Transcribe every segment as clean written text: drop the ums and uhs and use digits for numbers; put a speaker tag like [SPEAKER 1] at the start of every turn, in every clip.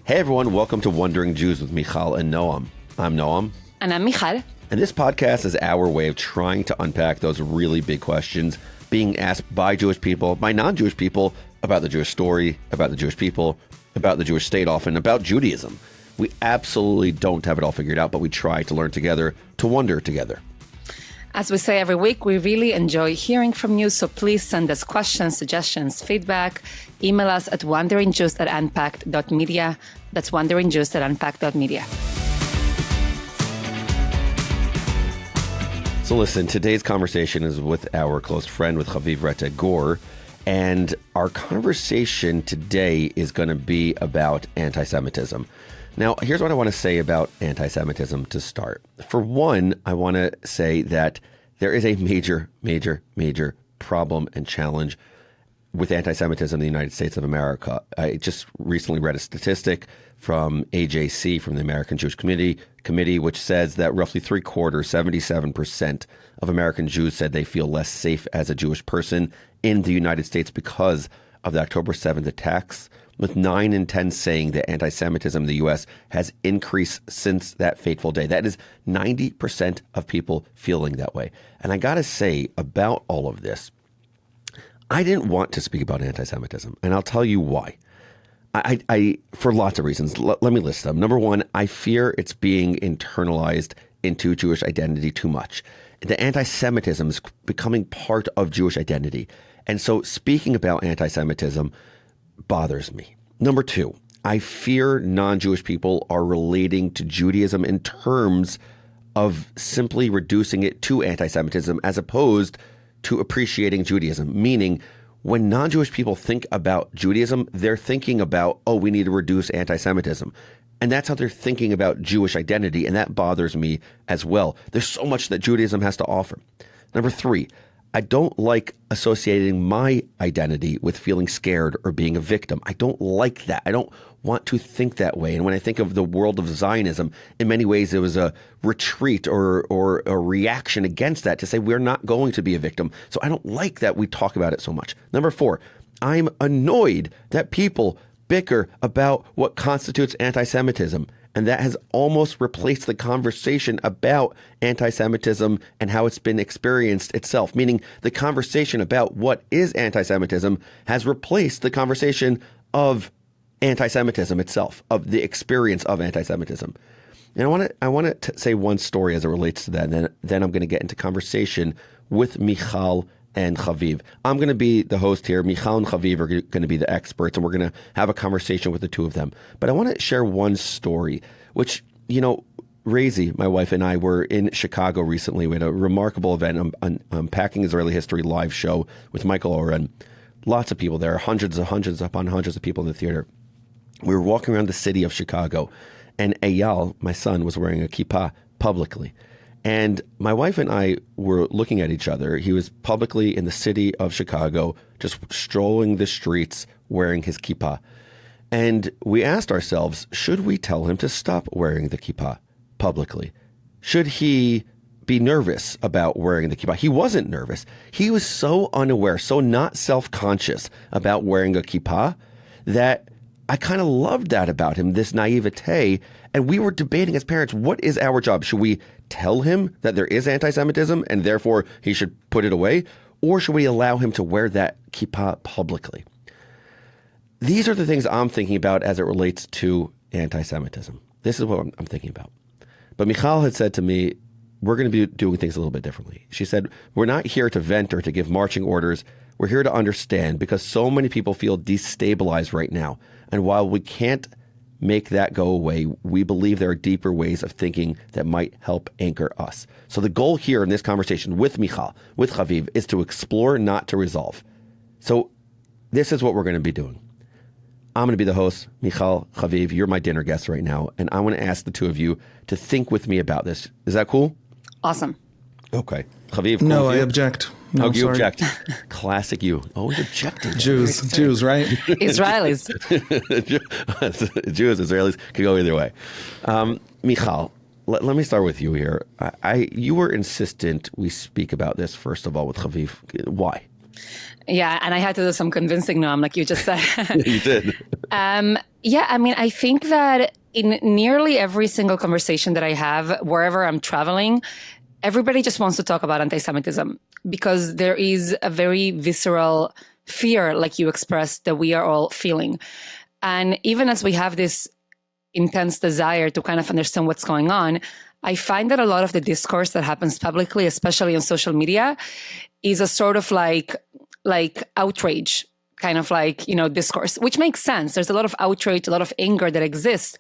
[SPEAKER 1] Hey everyone, welcome to Wondering Jews with Mijal and Noam. I'm Noam.
[SPEAKER 2] And I'm Mijal.
[SPEAKER 1] And this podcast is our way of trying to unpack those really big questions being asked by Jewish people, by non-Jewish people, about the Jewish story, about the Jewish people, about the Jewish state often, about Judaism. We absolutely don't have it all figured out, but we try to learn together, to wonder together.
[SPEAKER 2] As we say every week, we really enjoy hearing from you, so please send us questions, suggestions, feedback. Email us at wanderingjews@unpacked.media. That's wanderingjews@unpacked.media.
[SPEAKER 1] So listen, today's conversation is with our close friend, with Haviv Rettig Gur, and our conversation today is going to be about anti-Semitism. Now, here's what I want to say about anti-Semitism to start. For one, I want to say that there is a major problem and challenge with anti-Semitism in the United States of America. I just recently read a statistic from AJC, from the American Jewish Committee, which says that roughly 77% of American Jews said they feel less safe as a Jewish person in the United States because of the October 7th attacks, with 9 in 10 saying that anti-Semitism in the U.S. has increased since that fateful day. That is 90% of people feeling that way. And I got to say about all of this, I didn't want to speak about anti-Semitism, and I'll tell you why. I for lots of reasons. Let me list them. Number one, I fear it's being internalized into Jewish identity too much. The anti-Semitism is becoming part of Jewish identity. And so speaking about anti-Semitism bothers me. Number two, I fear non-Jewish people are relating to Judaism in terms of simply reducing it to anti-Semitism as opposed to appreciating Judaism. Meaning, when non-Jewish people think about Judaism, they're thinking about, oh, we need to reduce anti-Semitism. And that's how they're thinking about Jewish identity, and that bothers me as well. There's so much that Judaism has to offer. Number three, I don't like associating my identity with feeling scared or being a victim. I don't like that. I don't want to think that way. And when I think of the world of Zionism, in many ways it was a retreat or a reaction against that to say we're not going to be a victim. So I don't like that we talk about it so much. Number four, I'm annoyed that people bicker about what constitutes anti-Semitism. And that has almost replaced the conversation about anti-Semitism and how it's been experienced itself. Meaning the conversation about what is anti-Semitism has replaced the conversation of anti-Semitism itself, of the experience of anti-Semitism. And I want to say one story as it relates to that, and then I'm going to get into conversation with Mijal and Haviv. I'm going to be the host here. Mijal and Haviv are going to be the experts, and we're going to have a conversation with the two of them. But I want to share one story, which, Razy, my wife, and I were in Chicago recently. We had a remarkable event, Unpacking Israeli History live show with Michael Oren. Lots of people there, hundreds upon hundreds of people in the theater. We were walking around the city of Chicago, and Eyal, my son, was wearing a kippah publicly. And my wife and I were looking at each other. He was publicly in the city of Chicago, just strolling the streets wearing his kippah. And we asked ourselves, should we tell him to stop wearing the kippah publicly? Should he be nervous about wearing the kippah? He wasn't nervous. He was so unaware, so not self-conscious about wearing a kippah that I kind of loved that about him, this naivete. And we were debating as parents, what is our job? Should we tell him that there is anti-Semitism and therefore he should put it away? Or should we allow him to wear that kippah publicly? These are the things I'm thinking about as it relates to anti-Semitism. This is what I'm thinking about. But Mijal had said to me, we're going to be doing things a little bit differently. She said, we're not here to vent or to give marching orders. We're here to understand because so many people feel destabilized right now. And while we can't make that go away, we believe there are deeper ways of thinking that might help anchor us. So the goal here in this conversation with Mijal, with Haviv, is to explore, not to resolve. So this is what we're going to be doing. I'm going to be the host, Mijal, Haviv. You're my dinner guest right now. And I want to ask the two of you to think with me about this. Is that cool?
[SPEAKER 2] Awesome.
[SPEAKER 1] Okay. Haviv, cool
[SPEAKER 3] no, I object. No,
[SPEAKER 1] you object. Classic you. Always objecting.
[SPEAKER 3] Jews, right?
[SPEAKER 2] Israelis.
[SPEAKER 1] Jews, Israelis, could go either way. Mijal, let me start with you here. You were insistent we speak about this, first of all, with Haviv. Why?
[SPEAKER 2] Yeah, and I had to do some convincing, Noam, like you just said.
[SPEAKER 1] You did.
[SPEAKER 2] Yeah, I mean, I think that in nearly every single conversation that I have, wherever I'm traveling, everybody just wants to talk about anti-Semitism because there is a very visceral fear, like you expressed, that we are all feeling. And even as we have this intense desire to kind of understand what's going on, I find that a lot of the discourse that happens publicly, especially on social media, is a sort of like outrage, kind of like, discourse, which makes sense. There's a lot of outrage, a lot of anger that exists.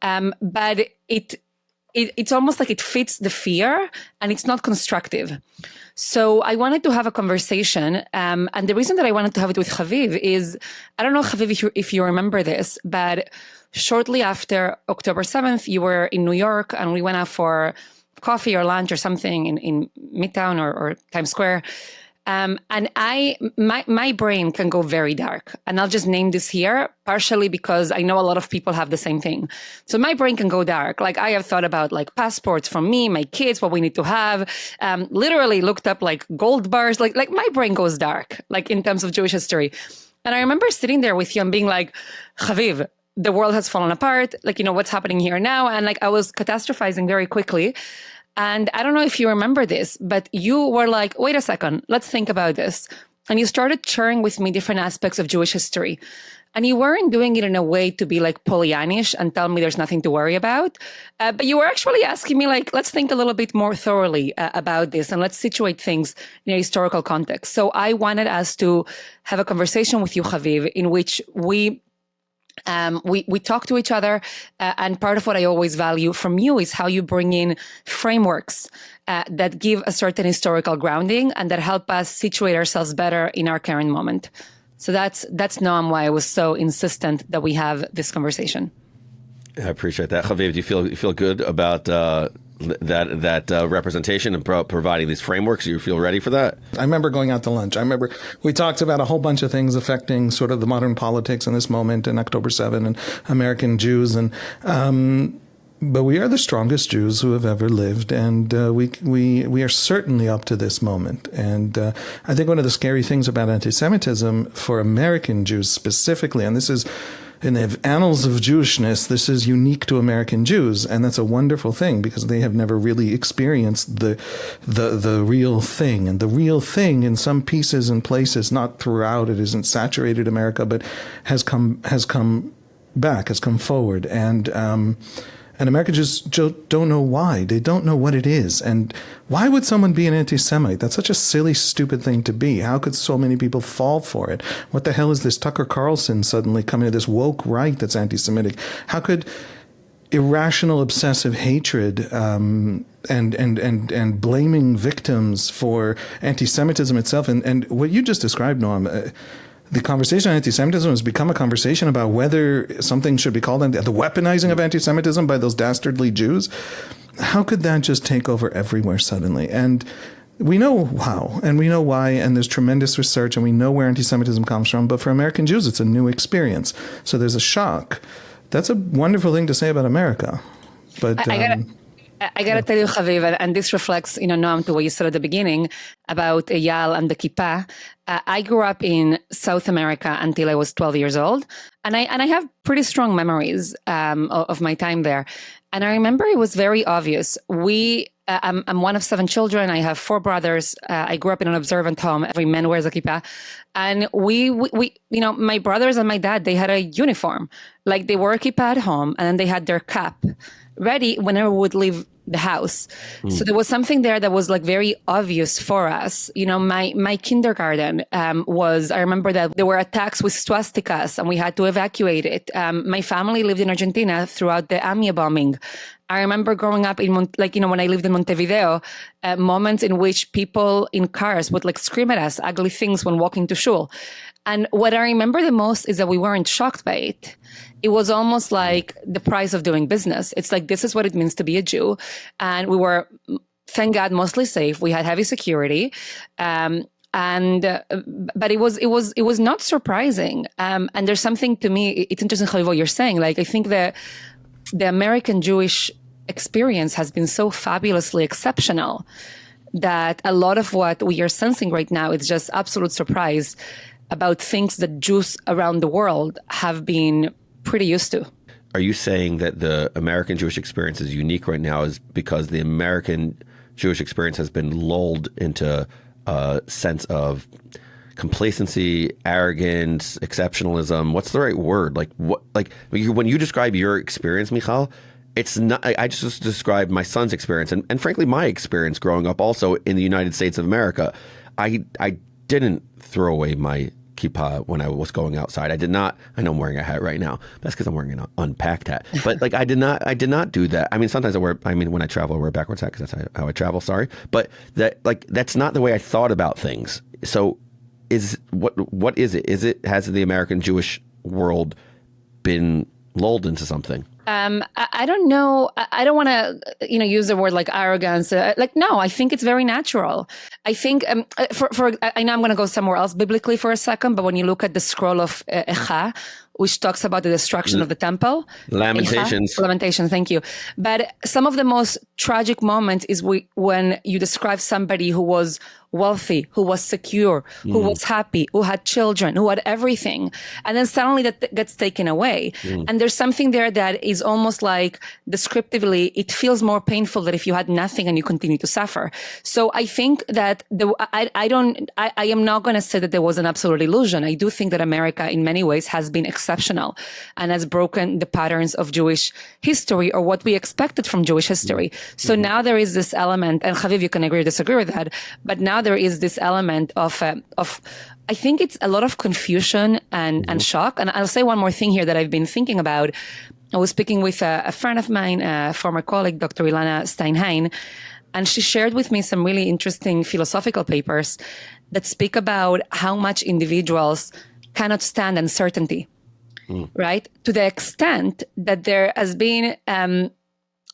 [SPEAKER 2] But it's almost like it fits the fear and it's not constructive. So I wanted to have a conversation. And the reason that I wanted to have it with Haviv is, I don't know, Haviv, if you remember this, but shortly after October 7th, you were in New York and we went out for coffee or lunch or something in Midtown or Times Square. And my brain can go very dark, and I'll just name this here partially because I know a lot of people have the same thing. So my brain can go dark. Like I have thought about like passports from me, my kids, what we need to have, literally looked up like gold bars, like my brain goes dark, like in terms of Jewish history. And I remember sitting there with you and being like, Haviv, the world has fallen apart. Like, what's happening here now? And like, I was catastrophizing very quickly. And I don't know if you remember this, but you were like, wait a second, let's think about this. And you started sharing with me different aspects of Jewish history. And you weren't doing it in a way to be like Pollyannish and tell me there's nothing to worry about. But you were actually asking me like, let's think a little bit more thoroughly about this and let's situate things in a historical context. So I wanted us to have a conversation with you, Haviv, in which we talk to each other, and part of what I always value from you is how you bring in frameworks that give a certain historical grounding and that help us situate ourselves better in our current moment. So that's Noam why I was so insistent that we have this conversation.
[SPEAKER 1] I appreciate that. Haviv, do you feel good about that representation and providing these frameworks? You feel ready for that?
[SPEAKER 3] I remember going out to lunch. I remember we talked about a whole bunch of things affecting sort of the modern politics in this moment and October 7 and American Jews. And but we are the strongest Jews who have ever lived, and we are certainly up to this moment. And I think one of the scary things about anti-Semitism for American Jews specifically, and this is in the annals of Jewishness, this is unique to American Jews, and that's a wonderful thing because they have never really experienced the real thing. And the real thing in some pieces and places, not throughout, it isn't saturated America, but has come back, has come forward. And Americans just don't know why. They don't know what it is. And why would someone be an anti-Semite? That's such a silly, stupid thing to be. How could so many people fall for it? What the hell is this Tucker Carlson suddenly coming to this woke right that's anti-Semitic? How could irrational, obsessive hatred and blaming victims for anti-Semitism itself? And what you just described, Noam, the conversation on anti-Semitism has become a conversation about whether something should be called the weaponizing of anti-Semitism by those dastardly Jews. How could that just take over everywhere suddenly? And we know how, and we know why, and there's tremendous research, and we know where anti-Semitism comes from. But for American Jews, it's a new experience. So there's a shock. That's a wonderful thing to say about America. But
[SPEAKER 2] I got to tell you, Haviv, and this reflects, Noam, to what you said at the beginning about Eyal and the kippah. I grew up in South America until I was 12 years old, and I have pretty strong memories of my time there. And I remember it was very obvious. I'm one of 7 children. I have 4 brothers. I grew up in an observant home. Every man wears a kippah. And we my brothers and my dad, they had a uniform. Like they wore a kippah at home, and then they had their cap ready whenever we would leave the house. So there was something there that was like very obvious for us. My kindergarten I remember that there were attacks with swastikas and we had to evacuate it. My family lived in Argentina throughout the AMIA bombing. I remember growing up when I lived in Montevideo, moments in which people in cars would like scream at us ugly things when walking to shul. And what I remember the most is that we weren't shocked by it. It was almost like the price of doing business. It's like, this is what it means to be a Jew. And we were, thank God, mostly safe. We had heavy security. But it was not surprising. And there's something to me, it's interesting, Haviv, what you're saying. Like, I think that the American Jewish experience has been so fabulously exceptional that a lot of what we are sensing right now is just absolute surprise about things that Jews around the world have been pretty used to.
[SPEAKER 1] Are you saying that the American Jewish experience is unique right now is because the American Jewish experience has been lulled into a sense of complacency, arrogance, exceptionalism? What's the right word? When you describe your experience, Mijal, it's not. I just described my son's experience and frankly my experience growing up also in the United States of America. I didn't throw away my kippah when I was going outside. I did not. I know I'm wearing a hat right now. That's because I'm wearing an Unpacked hat. But I did not do that. I mean, sometimes when I travel, I wear a backwards hat because that's how I travel. Sorry, but that's not the way I thought about things. So, what is it? Has the American Jewish world been lulled into something?
[SPEAKER 2] I don't know. I don't want to, use the word like arrogance. No, I think it's very natural. I think I know I'm going to go somewhere else biblically for a second, but when you look at the scroll of Echa, which talks about the destruction of the temple.
[SPEAKER 1] Lamentations.
[SPEAKER 2] Lamentations, thank you. But some of the most tragic moments is when you describe somebody who was wealthy, who was secure, who was happy, who had children, who had everything. And then suddenly that gets taken away. And there's something there that is almost like descriptively, it feels more painful than if you had nothing and you continue to suffer. So I think that I am not going to say that there was an absolute illusion. I do think that America in many ways has been exceptional and has broken the patterns of Jewish history or what we expected from Jewish history. So now there is this element, and Haviv, you can agree or disagree with that, but now there is this element of I think it's a lot of confusion and shock. And I'll say one more thing here that I've been thinking about. I was speaking with a friend of mine, a former colleague, Dr. Ilana Steinhain, and she shared with me some really interesting philosophical papers that speak about how much individuals cannot stand uncertainty, right? To the extent that there has been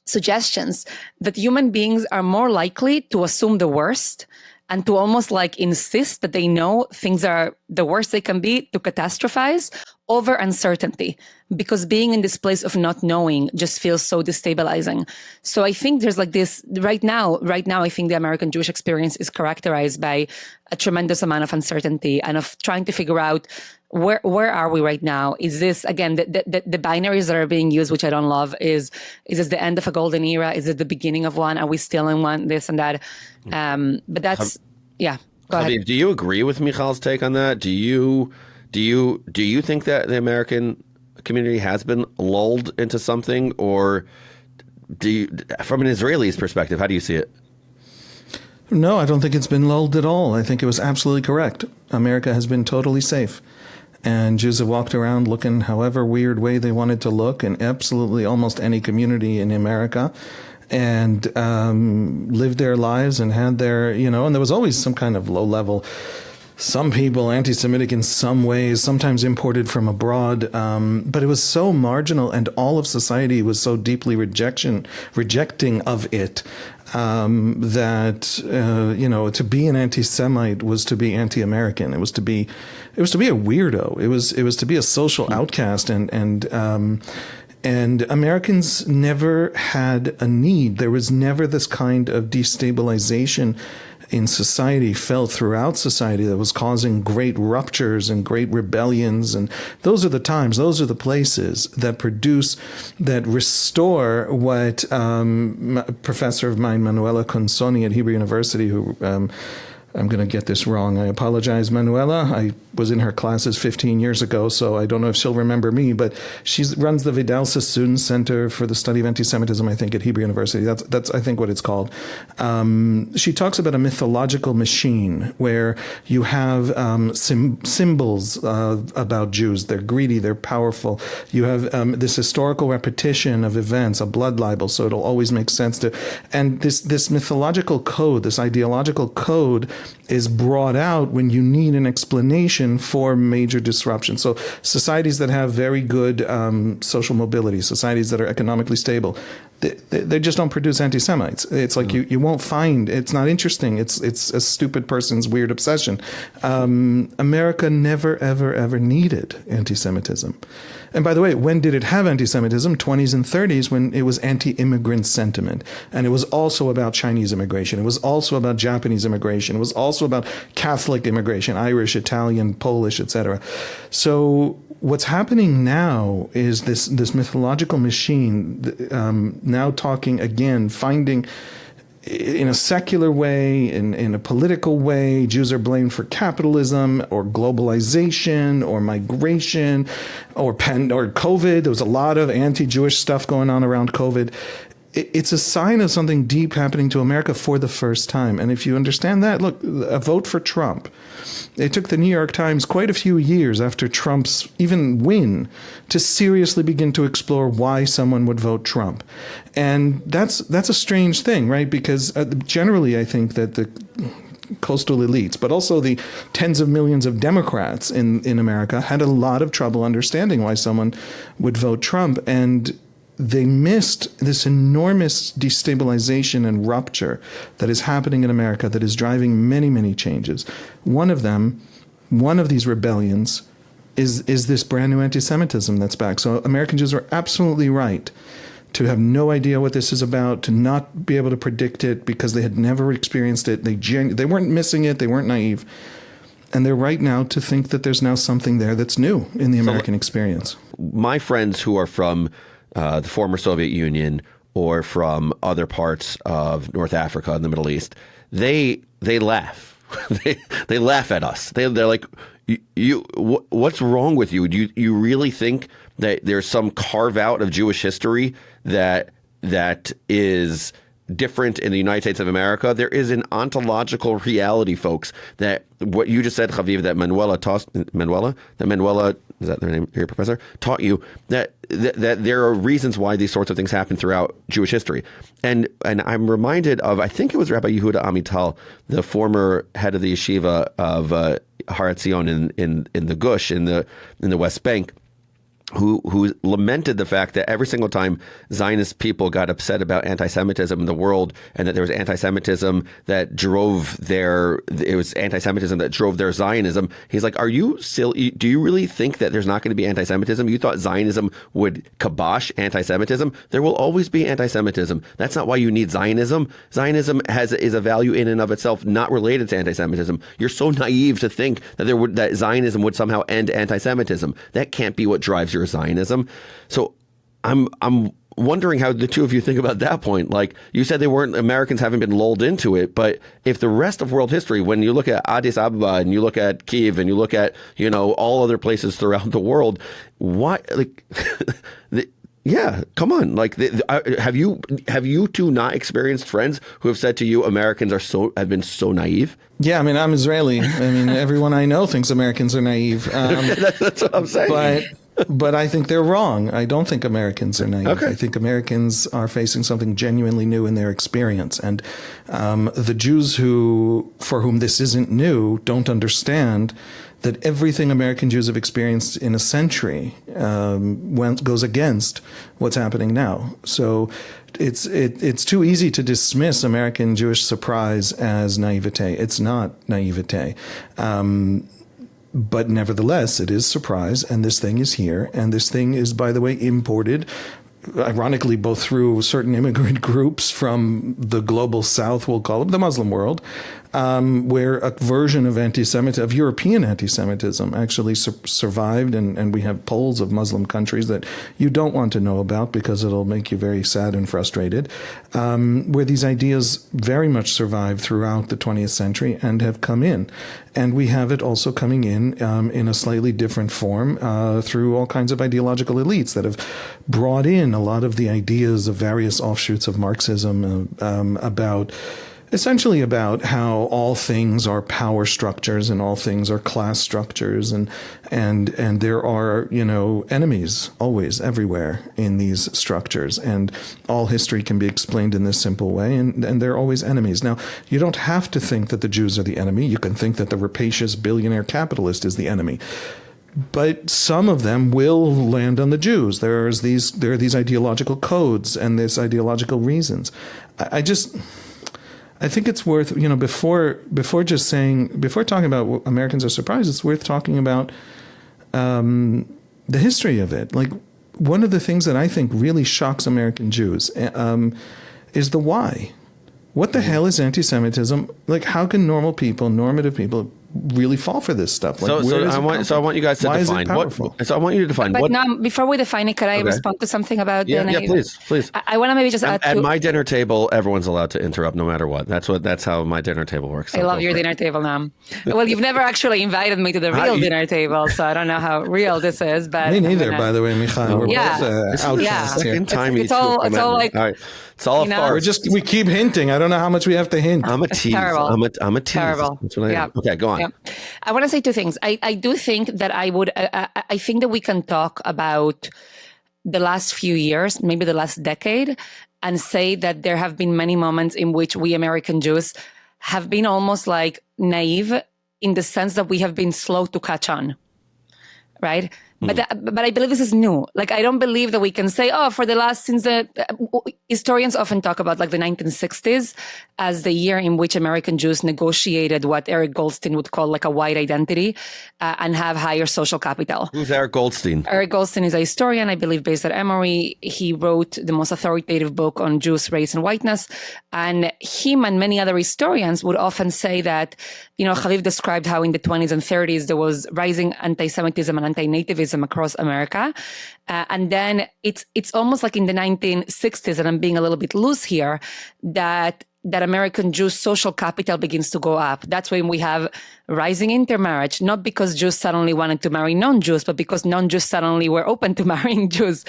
[SPEAKER 2] suggestions that human beings are more likely to assume the worst and to almost like insist that they know things are the worst they can be, to catastrophize over uncertainty, because being in this place of not knowing just feels so destabilizing. So I think there's like this right now, I think the American Jewish experience is characterized by a tremendous amount of uncertainty and of trying to figure out where are we right now? Is this, again, the binaries that are being used, which I don't love, is this the end of a golden era? Is it the beginning of one? Are we still in one? This and that. But that's, yeah, go ahead.
[SPEAKER 1] Do you agree with Michal's take on that? Do you think that the American community has been lulled into something, or from an Israeli's perspective, how do you see it?
[SPEAKER 3] No, I don't think it's been lulled at all. I think it was absolutely correct. America has been totally safe. And Jews have walked around looking however weird way they wanted to look in absolutely almost any community in America, and lived their lives and had their, and there was always some kind of low level, some people anti-Semitic in some ways, sometimes imported from abroad, but it was so marginal, and all of society was so deeply rejecting of it, that to be an anti-Semite was to be anti-American. It was to be a weirdo. It was to be a social outcast, and Americans never had a need. There was never this kind of destabilization in society, felt throughout society, that was causing great ruptures and great rebellions. And those are the times, those are the places that restore what a professor of mine, Manuela Consoni at Hebrew University, who I'm going to get this wrong. I apologize, Manuela. I was in her classes 15 years ago, so I don't know if she'll remember me, but she runs the Vidal Sassoon Center for the Study of Anti-Semitism, I think, at Hebrew University. That's I think, what it's called. She talks about a mythological machine where you have symbols about Jews. They're greedy, they're powerful. You have this historical repetition of events, a blood libel, so it'll always make sense to. And this mythological code, this ideological code, is brought out when you need an explanation for major disruption. So societies that have very good social mobility, societies that are economically stable, they just don't produce anti-Semites. It's like you won't find. It's not interesting. It's a stupid person's weird obsession. America never, ever, ever needed anti-Semitism. And by the way, when did it have anti-Semitism? 20s and 30s, when it was anti-immigrant sentiment. And it was also about Chinese immigration. It was also about Japanese immigration. It was also about Catholic immigration, Irish, Italian, Polish, etc. So what's happening now is this mythological machine now talking again, finding in a secular way, in a political way, Jews are blamed for capitalism or globalization or migration or COVID. There was a lot of anti-Jewish stuff going on around COVID. It's a sign of something deep happening to America for the first time. And if you understand that, look, a vote for Trump. It took the New York Times quite a few years after Trump's even win to seriously begin to explore why someone would vote Trump. And that's a strange thing, right? Because generally I think that the coastal elites, but also the tens of millions of Democrats in America had a lot of trouble understanding why someone would vote Trump. And they missed this enormous destabilization and rupture that is happening in America that is driving many, many changes. One of these rebellions is this brand new anti-Semitism that's back. So American Jews are absolutely right to have no idea what this is about, to not be able to predict it because they had never experienced it. They weren't missing it. They weren't naive. And they're right now to think that there's now something there that's new in the American experience.
[SPEAKER 1] My friends who are from the former Soviet Union or from other parts of North Africa and the Middle East, they laugh. they laugh at us. They're like, what's wrong with you? Do you really think that there's some carve out of Jewish history that is different in the United States of America? There is an ontological reality, folks, that what you just said, Haviv, that Manuela, is that their name here, Professor, taught you, that there are reasons why these sorts of things happen throughout Jewish history. And I'm reminded of, I think it was Rabbi Yehuda Amital, the former head of the yeshiva of Har Etzion in the Gush, in the West Bank, who lamented the fact that every single time Zionist people got upset about anti-Semitism in the world, and that there was anti-Semitism that drove their Zionism, he's like, are you silly? Do you really think that there's not going to be anti-Semitism? You thought Zionism would kibosh anti-Semitism? There will always be anti-Semitism. That's not why you need Zionism. Zionism is a value in and of itself, not related to anti-Semitism. You're so naive to think that Zionism would somehow end anti-Semitism. That can't be what drives your Zionism. So I'm wondering how the two of you think about that point. Like you said, Americans haven't been lulled into it, but if the rest of world history, when you look at Addis Ababa and you look at Kyiv and you look at, all other places throughout the world, why, like, yeah, come on. Like, have you two not experienced friends who have said to you, Americans have been so naive?
[SPEAKER 3] Yeah, I mean, I'm Israeli. I mean, everyone I know thinks Americans are naive.
[SPEAKER 1] That's what I'm saying.
[SPEAKER 3] But I think they're wrong. I don't think Americans are naive.
[SPEAKER 1] Okay.
[SPEAKER 3] I think Americans are facing something genuinely new in their experience. And the Jews for whom this isn't new don't understand that everything American Jews have experienced in a century goes against what's happening now. So it's too easy to dismiss American Jewish surprise as naivete. It's not naivete. But nevertheless, it is surprise, and this thing is here. And this thing is, by the way, imported, ironically, both through certain immigrant groups from the global south, we'll call it, the Muslim world, where a version of European anti-Semitism actually survived. And we have polls of Muslim countries that you don't want to know about because it'll make you very sad and frustrated, where these ideas very much survived throughout the 20th century and have come in. And we have it also coming in a slightly different form through all kinds of ideological elites that have brought in a lot of the ideas of various offshoots of Marxism essentially about how all things are power structures and all things are class structures, and there are, enemies always everywhere in these structures, and all history can be explained in this simple way, and there are always enemies. Now, you don't have to think that the Jews are the enemy. You can think that the rapacious billionaire capitalist is the enemy. But some of them will land on the Jews. There are these ideological codes and these ideological reasons. I think it's worth, before talking about what Americans are surprised, it's worth talking about the history of it. Like, one of the things that I think really shocks American Jews is the why. What the hell is anti-Semitism? Like, how can normative people really fall for this stuff? Like,
[SPEAKER 1] I want you guys to define So I want you to define.
[SPEAKER 2] But now, before we define it, can I respond to something about?
[SPEAKER 1] Yeah, please.
[SPEAKER 2] I want to maybe just add.
[SPEAKER 1] At my dinner table, everyone's allowed to interrupt, no matter what. That's how my dinner table works.
[SPEAKER 2] I love your dinner table, Noam. Well, you've never actually invited me to the real dinner table, so I don't know how real this is. But
[SPEAKER 3] me neither, by the way, Mijal. We're both outcasts here.
[SPEAKER 2] It's all like.
[SPEAKER 1] All right. It's all a farce.
[SPEAKER 3] We keep hinting. I don't know how much we have to hint.
[SPEAKER 1] I'm a tease.
[SPEAKER 2] Terrible.
[SPEAKER 1] I'm a tease.
[SPEAKER 2] Terrible.
[SPEAKER 1] That's what I am. Okay, go on.
[SPEAKER 2] Yeah. I want to say two things. I do think that I think that we can talk about the last few years, maybe the last decade, and say that there have been many moments in which we American Jews have been almost like naive in the sense that we have been slow to catch on, right? But I believe this is new. Like, I don't believe that we can say, historians often talk about like the 1960s as the year in which American Jews negotiated what Eric Goldstein would call like a white identity and have higher social capital.
[SPEAKER 1] Who's Eric Goldstein?
[SPEAKER 2] Eric Goldstein is a historian, I believe, based at Emory. He wrote the most authoritative book on Jews, race, and whiteness. And him and many other historians would often say that, Haviv described how in the 20s and 30s there was rising anti-Semitism and anti-nativism across America. And then it's almost like in the 1960s, and I'm being a little bit loose here, that American Jews' social capital begins to go up. That's when we have rising intermarriage, not because Jews suddenly wanted to marry non-Jews, but because non-Jews suddenly were open to marrying Jews.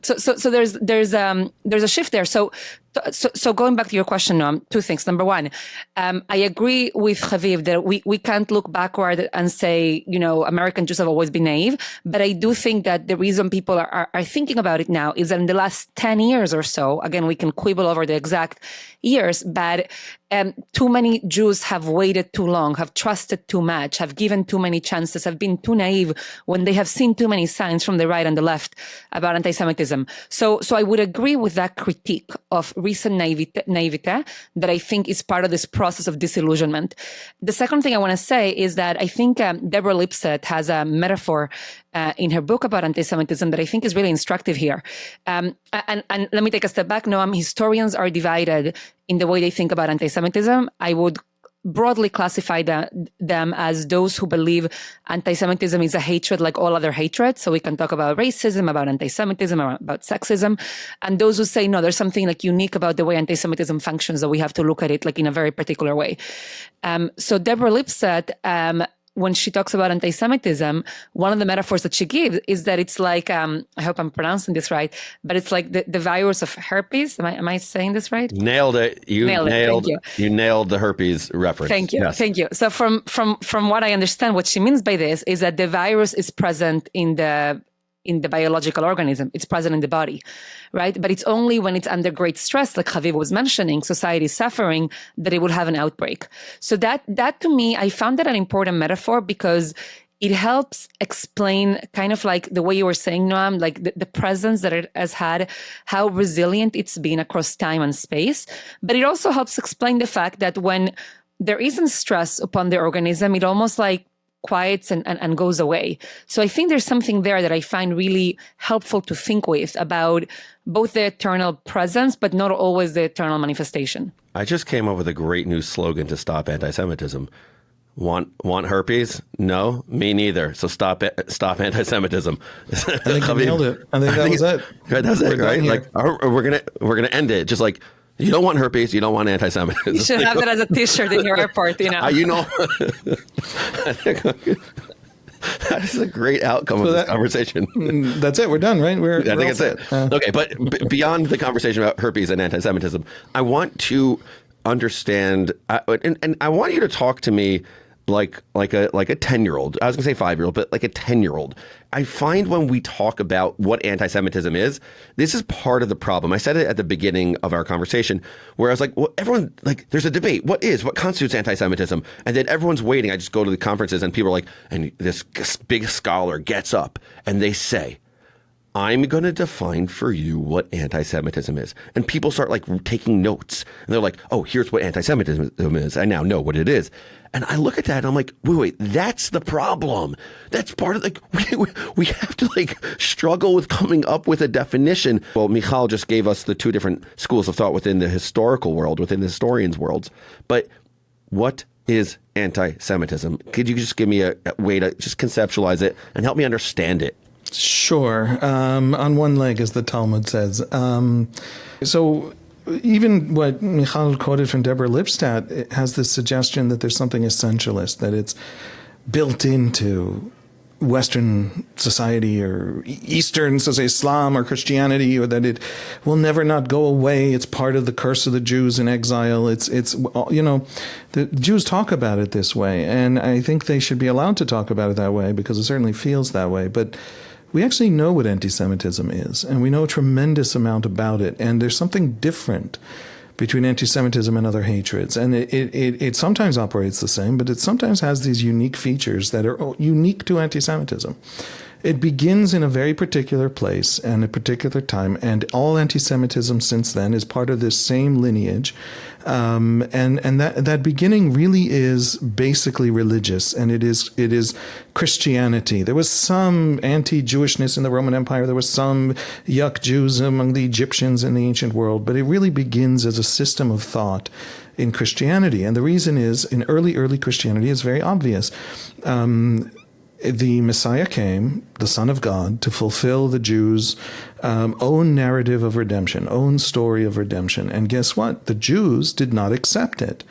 [SPEAKER 2] So there's a shift there. So going back to your question, Noam, two things. Number one, I agree with Haviv that we can't look backward and say, American Jews have always been naive. But I do think that the reason people are thinking about it now is that in the last 10 years or so, again, we can quibble over the exact years, but too many Jews have waited too long, have trusted too much, have given too many chances, have been too naive when they have seen too many signs from the right and the left about anti-Semitism. So I would agree with that critique of recent naivete that I think is part of this process of disillusionment. The second thing I want to say is that I think Deborah Lipset has a metaphor in her book about anti-Semitism that I think is really instructive here. And let me take a step back. Noam, historians are divided in the way they think about anti-Semitism. I would broadly classify them as those who believe anti-Semitism is a hatred like all other hatred. So we can talk about racism, about anti-Semitism, about sexism. And those who say, no, there's something like unique about the way anti-Semitism functions that we have to look at it like in a very particular way. So Deborah Lipset, when she talks about anti-Semitism, one of the metaphors that she gives is that it's like, I hope I'm pronouncing this right, but it's like the virus of herpes. Am I saying this right?
[SPEAKER 1] Nailed it. You nailed the herpes reference.
[SPEAKER 2] Thank you.
[SPEAKER 1] Yes.
[SPEAKER 2] Thank you. So from what I understand, what she means by this is that the virus is present in the biological organism. It's present in the body, right? But it's only when it's under great stress, like Haviv was mentioning, society is suffering, that it will have an outbreak. So that to me, I found that an important metaphor because it helps explain kind of like the way you were saying, Noam, like the presence that it has had, how resilient it's been across time and space. But it also helps explain the fact that when there isn't stress upon the organism, it almost like quiets and goes away. So I think there's something there that I find really helpful to think with about both the eternal presence, but not always the eternal manifestation.
[SPEAKER 1] I just came up with a great new slogan to stop anti-Semitism. Want herpes? No, me neither. So stop anti-Semitism.
[SPEAKER 3] I think you nailed it. I think that was it.
[SPEAKER 1] That was it, right? Like we're gonna end it just like. You don't want herpes. You don't want anti-Semitism.
[SPEAKER 2] You should have it as a T-shirt in your airport,
[SPEAKER 1] That is a great outcome of this conversation.
[SPEAKER 3] That's it. We're done, right?
[SPEAKER 1] I think that's it. Okay, but beyond the conversation about herpes and anti-Semitism, I want to understand, and I want you to talk to me like a 10-year-old. I was gonna say 5-year-old, but like a 10-year-old. I find when we talk about what anti-Semitism is, this is part of the problem. I said it at the beginning of our conversation, where I was like, well, everyone, like, there's a debate. What constitutes anti-Semitism? And then everyone's waiting. I just go to the conferences and people are like, and this big scholar gets up and they say, I'm going to define for you what anti-Semitism is. And people start like taking notes. And they're like, oh, here's what anti-Semitism is. I now know what it is. And I look at that and I'm like, wait, that's the problem. That's part of we have to like struggle with coming up with a definition. Well, Mijal just gave us the two different schools of thought within the historical world, within the historians' worlds. But what is anti-Semitism? Could you just give me a way to just conceptualize it and help me understand it?
[SPEAKER 3] Sure. On one leg, as the Talmud says. So even what Mijal quoted from Deborah Lipstadt has this suggestion that there's something essentialist, that it's built into Western society or Eastern, so say Islam or Christianity, or that it will never not go away. It's part of the curse of the Jews in exile. It's the Jews talk about it this way, and I think they should be allowed to talk about it that way because it certainly feels that way. But we actually know what anti-Semitism is, and we know a tremendous amount about it, and there's something different between anti-Semitism and other hatreds. And it sometimes operates the same, but it sometimes has these unique features that are unique to anti-Semitism. It begins in a very particular place and a particular time, and all anti-Semitism since then is part of this same lineage. And that beginning really is basically religious, and it is Christianity. There was some anti-Jewishness in the Roman Empire. There was some yuck Jews among the Egyptians in the ancient world, but it really begins as a system of thought in Christianity. And the reason is, in early Christianity, is very obvious. The Messiah came, the Son of God, to fulfill the Jews' own narrative of redemption, own story of redemption. And guess what? The Jews did not accept it.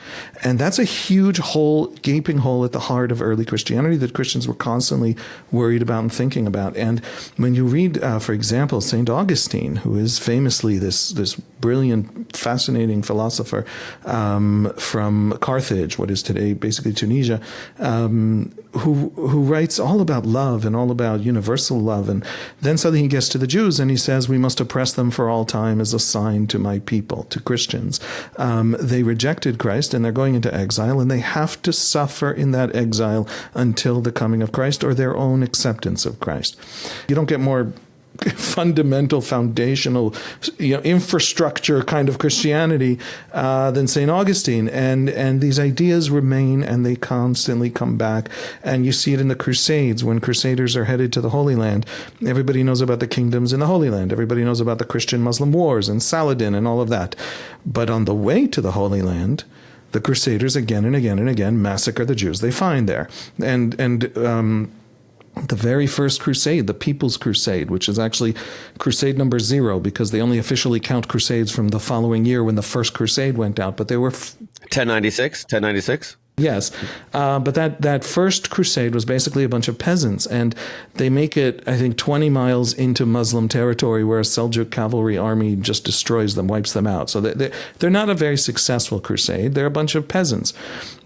[SPEAKER 3] And that's a huge hole, gaping hole at the heart of early Christianity that Christians were constantly worried about and thinking about. And when you read, for example, St. Augustine, who is famously this brilliant, fascinating philosopher from Carthage, what is today basically Tunisia, who writes all about love and all about universal love. And then suddenly he gets to the Jews and he says, we must oppress them for all time as a sign to my people, to Christians. They rejected Christ and they're going into exile, and they have to suffer in that exile until the coming of Christ or their own acceptance of Christ. You don't get more fundamental, foundational, infrastructure kind of Christianity than St. Augustine. And these ideas remain, and they constantly come back. And you see it in the Crusades. When Crusaders are headed to the Holy Land, everybody knows about the kingdoms in the Holy Land. Everybody knows about the Christian-Muslim wars and Saladin and all of that. But on the way to the Holy Land, the Crusaders again and again and again massacre the Jews they find there. And the very first crusade, the People's Crusade, which is actually crusade number 0, because they only officially count crusades from the following year when the first crusade went out. But they were
[SPEAKER 1] 1096.
[SPEAKER 3] Yes. But that first crusade was basically a bunch of peasants, and they make it, I think, 20 miles into Muslim territory where a Seljuk cavalry army just destroys them, wipes them out. So they're not a very successful crusade. They're a bunch of peasants.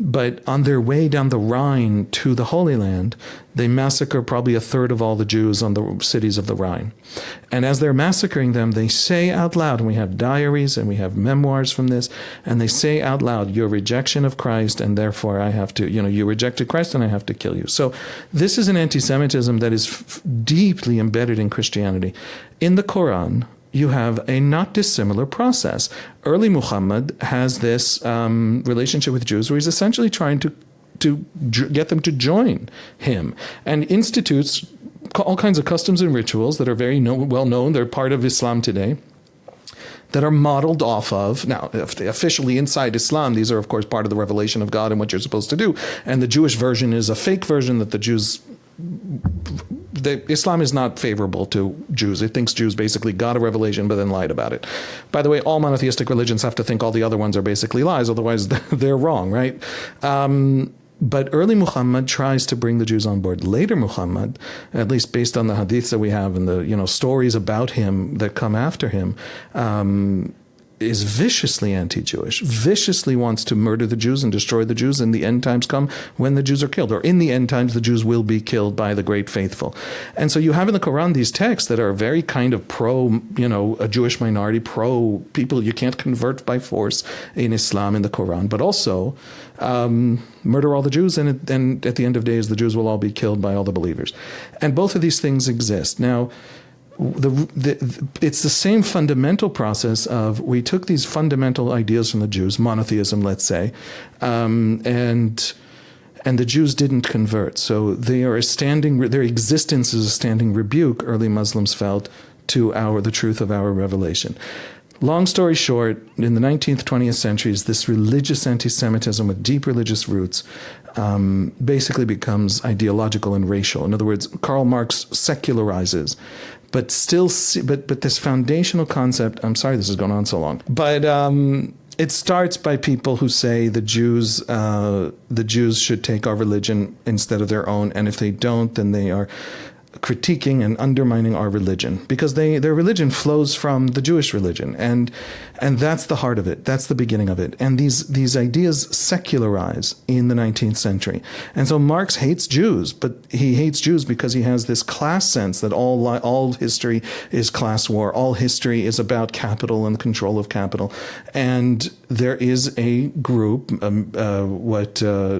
[SPEAKER 3] But on their way down the Rhine to the Holy Land, they massacre probably a third of all the Jews on the cities of the Rhine. And as they're massacring them, they say out loud, and we have diaries and we have memoirs from this, and they say out loud, your rejection of Christ, and therefore I have to, you rejected Christ and I have to kill you. So this is an anti-Semitism that is deeply embedded in Christianity. In the Quran, you have a not dissimilar process. Early Muhammad has this relationship with Jews where he's essentially trying to get them to join him, and institutes all kinds of customs and rituals that are very well known. They're part of Islam today, that are modeled off of, now, officially inside Islam, these are, of course, part of the revelation of God and what you're supposed to do. And the Jewish version is a fake version that Islam is not favorable to Jews. It thinks Jews basically got a revelation but then lied about it. By the way, all monotheistic religions have to think all the other ones are basically lies, otherwise they're wrong, right? But early Muhammad tries to bring the Jews on board. Later Muhammad, at least based on the hadiths that we have and the stories about him that come after him, is viciously anti-Jewish, viciously wants to murder the Jews and destroy the Jews, and the end times come when the Jews are killed, or in the end times the Jews will be killed by the great faithful. And so you have in the Quran these texts that are very kind of pro, a Jewish minority, pro people you can't convert by force in Islam in the Quran, but also murder all the Jews, and at the end of days the Jews will all be killed by all the believers. And both of these things exist. Now, it's the same fundamental process of, we took these fundamental ideas from the Jews, monotheism, let's say, and the Jews didn't convert. So their existence is a standing rebuke, early Muslims felt, to the truth of our revelation. Long story short, in the 19th, 20th centuries, this religious anti-Semitism with deep religious roots basically becomes ideological and racial. In other words, Karl Marx secularizes, but this foundational concept, I'm sorry this is going on so long, but it starts by people who say the Jews should take our religion instead of their own, and if they don't, then they are critiquing and undermining our religion, because their religion flows from the Jewish religion, and that's the heart of it. That's the beginning of it. And these ideas secularize in the 19th century. And so Marx hates Jews, but he hates Jews because he has this class sense that all history is class war. All history is about capital and the control of capital. And there is a group, what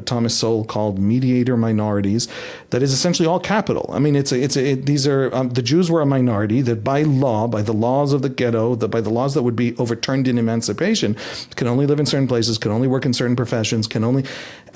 [SPEAKER 3] Thomas Sowell called mediator minorities, that is essentially all capital. I mean, the Jews were a minority that by law, by the laws of the ghetto, by the laws that would be overturned in emancipation, can only live in certain places, can only work in certain professions,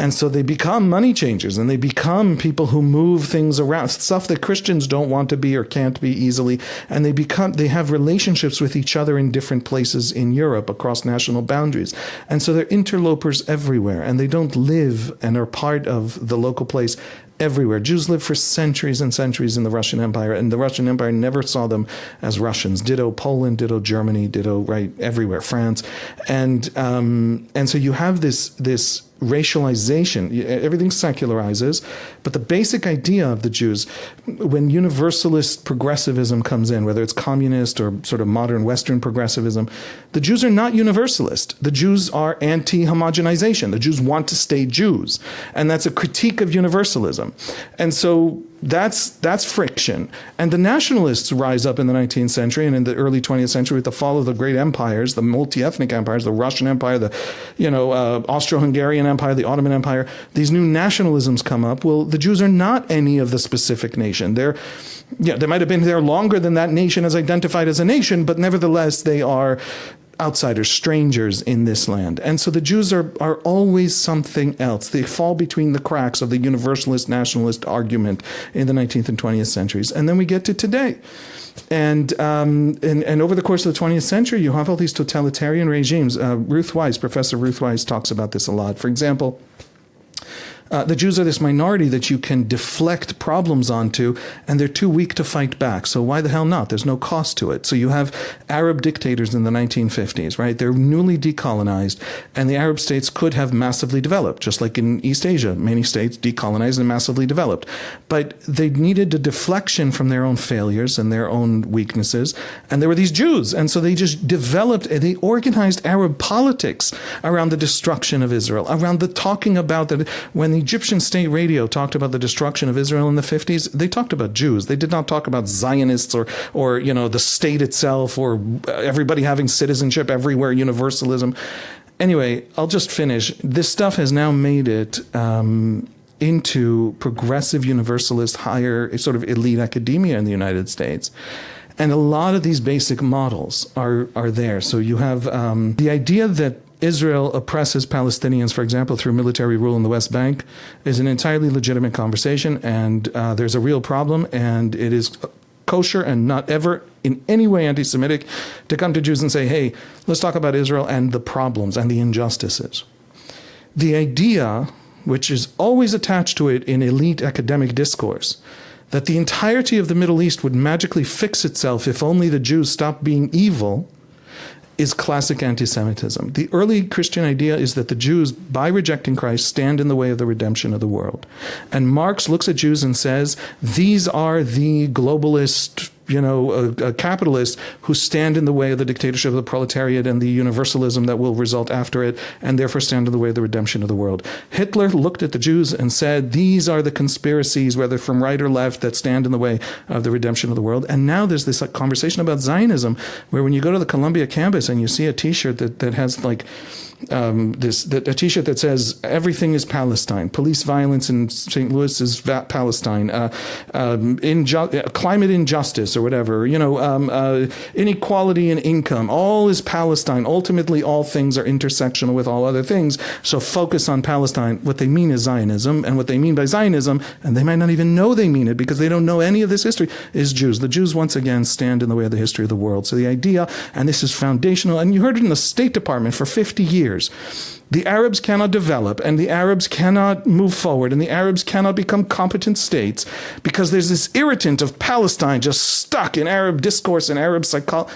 [SPEAKER 3] and so they become money changers, and they become people who move things around, stuff that Christians don't want to be or can't be easily, and they have relationships with each other in different places in Europe across national boundaries, and so they're interlopers everywhere, and they don't live and are part of the local place everywhere. Jews lived for centuries and centuries in the Russian Empire, and the Russian Empire never saw them as Russians. Ditto Poland, ditto Germany, ditto everywhere, France, and so you have this racialization. Everything secularizes, but the basic idea of the Jews, when universalist progressivism comes in, whether it's communist or sort of modern Western progressivism, the Jews are not universalist. The Jews are anti-homogenization. The Jews want to stay Jews, and that's a critique of universalism. And so that's friction. And the nationalists rise up in the 19th century and in the early 20th century with the fall of the great empires, the multi-ethnic empires, the Russian Empire, the Austro-Hungarian Empire, the Ottoman Empire. These new nationalisms come up. Well, the Jews are not any of the specific nation. They might have been there longer than that nation is identified as a nation, but nevertheless they are outsiders, strangers in this land. And so the Jews are always something else. They fall between the cracks of the universalist nationalist argument in the 19th and 20th centuries. And then we get to today. And over the course of the 20th century, you have all these totalitarian regimes. Professor Ruth Weiss talks about this a lot. For example, the Jews are this minority that you can deflect problems onto, and they're too weak to fight back. So why the hell not? There's no cost to it. So you have Arab dictators in the 1950s, right? They're newly decolonized, and the Arab states could have massively developed, just like in East Asia. Many states decolonized and massively developed. But they needed a deflection from their own failures and their own weaknesses, and there were these Jews. And so they just they organized Arab politics around the destruction of Israel, around the talking about that when the Egyptian state radio talked about the destruction of Israel in the 50s, they talked about Jews. They did not talk about Zionists or the state itself or everybody having citizenship everywhere, universalism. Anyway, I'll just finish. This stuff has now made it into progressive universalist, higher sort of elite academia in the United States. And a lot of these basic models are there. So you have the idea that Israel oppresses Palestinians, for example, through military rule in the West Bank is an entirely legitimate conversation, and there's a real problem, and it is kosher and not ever in any way anti-Semitic to come to Jews and say, hey, let's talk about Israel and the problems and the injustices. The idea, which is always attached to it in elite academic discourse, that the entirety of the Middle East would magically fix itself if only the Jews stopped being evil, is classic anti-Semitism. The early Christian idea is that the Jews, by rejecting Christ, stand in the way of the redemption of the world. And Marx looks at Jews and says, these are the globalist capitalists who stand in the way of the dictatorship of the proletariat and the universalism that will result after it, and therefore stand in the way of the redemption of the world. Hitler looked at the Jews and said, these are the conspiracies, whether from right or left, that stand in the way of the redemption of the world. And now there's this conversation about Zionism, where when you go to the Columbia campus and you see a T-shirt that has like a T-shirt that says everything is Palestine, police violence in St. Louis is Palestine, climate injustice or whatever, inequality in income, all is Palestine. Ultimately, all things are intersectional with all other things. So focus on Palestine. What they mean is Zionism, and what they mean by Zionism, and they might not even know they mean it because they don't know any of this history, is Jews. The Jews once again stand in the way of the history of the world. So the idea, and this is foundational, and you heard it in the State Department for 50 years. The Arabs cannot develop, and the Arabs cannot move forward, and the Arabs cannot become competent states because there's this irritant of Palestine just stuck in Arab discourse and Arab psychology.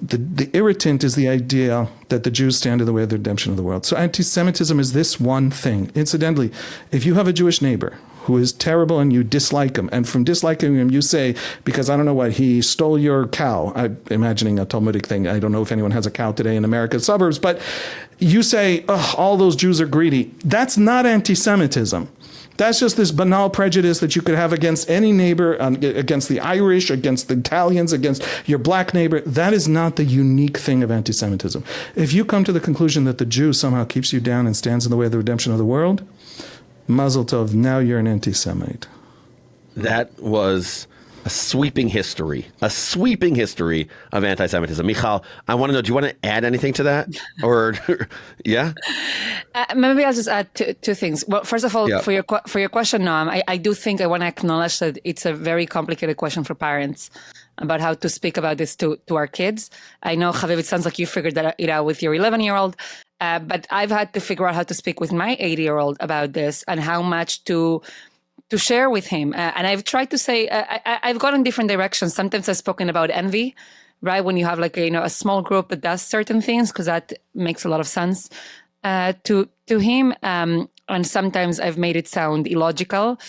[SPEAKER 3] The irritant is the idea that the Jews stand in the way of the redemption of the world. So anti-Semitism is this one thing. Incidentally, if you have a Jewish neighbor who is terrible and you dislike him, and from disliking him you say, because I don't know what, he stole your cow, I'm imagining a Talmudic thing, I don't know if anyone has a cow today in America's suburbs, but you say, all those Jews are greedy. That's not anti-Semitism. That's just this banal prejudice that you could have against any neighbor, against the Irish, against the Italians, against your black neighbor. That is not the unique thing of anti-Semitism. If you come to the conclusion that the Jew somehow keeps you down and stands in the way of the redemption of the world, Mazel tov, now you're an anti-Semite.
[SPEAKER 1] That was a sweeping history of anti-Semitism. Mijal, I want to know, do you want to add anything to that? Or, yeah?
[SPEAKER 2] Maybe I'll just add two things. Well, first of all, for your question, Noam, I do think I want to acknowledge that it's a very complicated question for parents about how to speak about this to our kids. I know, Haviv, it sounds like you figured it out with your 11-year-old. But I've had to figure out how to speak with my 80-year-old about this and how much to share with him. And I've tried to say, I've gone in different directions. Sometimes I've spoken about envy, right? When you have like a small group that does certain things, because that makes a lot of sense to him. And sometimes I've made it sound illogical.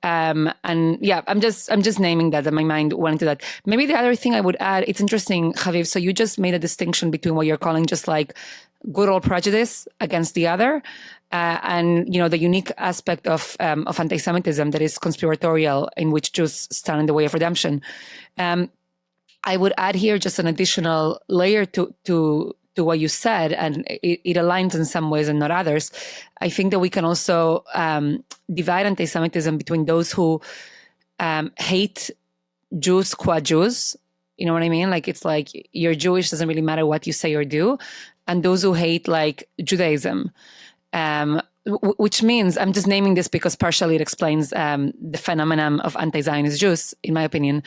[SPEAKER 2] And yeah, I'm just naming that my mind went into that. Maybe the other thing I would add, it's interesting, Haviv, so you just made a distinction between what you're calling just like good old prejudice against the other, and the unique aspect of anti-Semitism that is conspiratorial, in which Jews stand in the way of redemption. I would add here just an additional layer to what you said, and it aligns in some ways and not others. I think that we can also divide anti-Semitism between those who hate Jews qua Jews. You know what I mean? Like, it's like you're Jewish, doesn't really matter what you say or do. And those who hate like Judaism, which means, I'm just naming this because partially it explains the phenomenon of anti-Zionist Jews, in my opinion,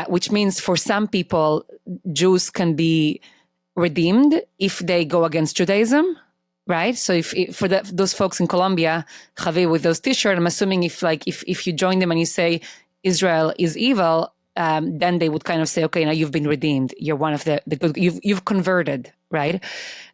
[SPEAKER 2] which means for some people, Jews can be redeemed if they go against Judaism, right? So if for those folks in Colombia, Javier, with those T-shirts, I'm assuming if you join them and you say Israel is evil, then they would kind of say, okay, now you've been redeemed. You're one of the good, you've converted, right?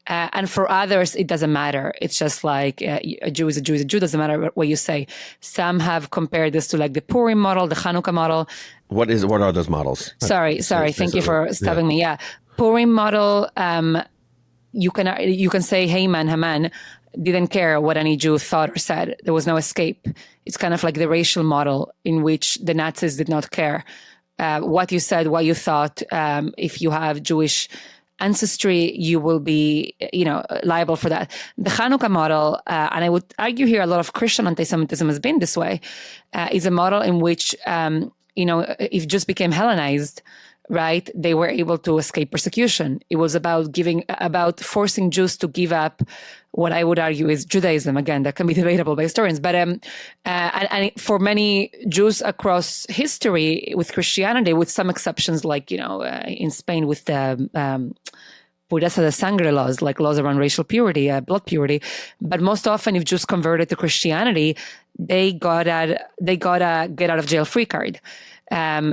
[SPEAKER 2] And for others, it doesn't matter. It's just like a Jew is a Jew is a Jew. Doesn't matter what you say. Some have compared this to like the Purim model, the Hanukkah model.
[SPEAKER 1] What are those models?
[SPEAKER 2] Sorry. Thank you for stopping me. Yeah. Purim model, you can say Haman didn't care what any Jew thought or said. There was no escape. It's kind of like the racial model in which the Nazis did not care what you said, what you thought. If you have Jewish ancestry, you will be, liable for that. The Hanukkah model, and I would argue here a lot of Christian anti-Semitism has been this way, is a model in which, if Jews became Hellenized, right, they were able to escape persecution. It was about forcing Jews to give up what I would argue is Judaism. Again, that can be debatable by historians, but and for many Jews across history with Christianity, with some exceptions, like in Spain with the pureza de sangre laws, like laws around racial purity, blood purity. But most often, if Jews converted to Christianity, they got a get out of jail free card.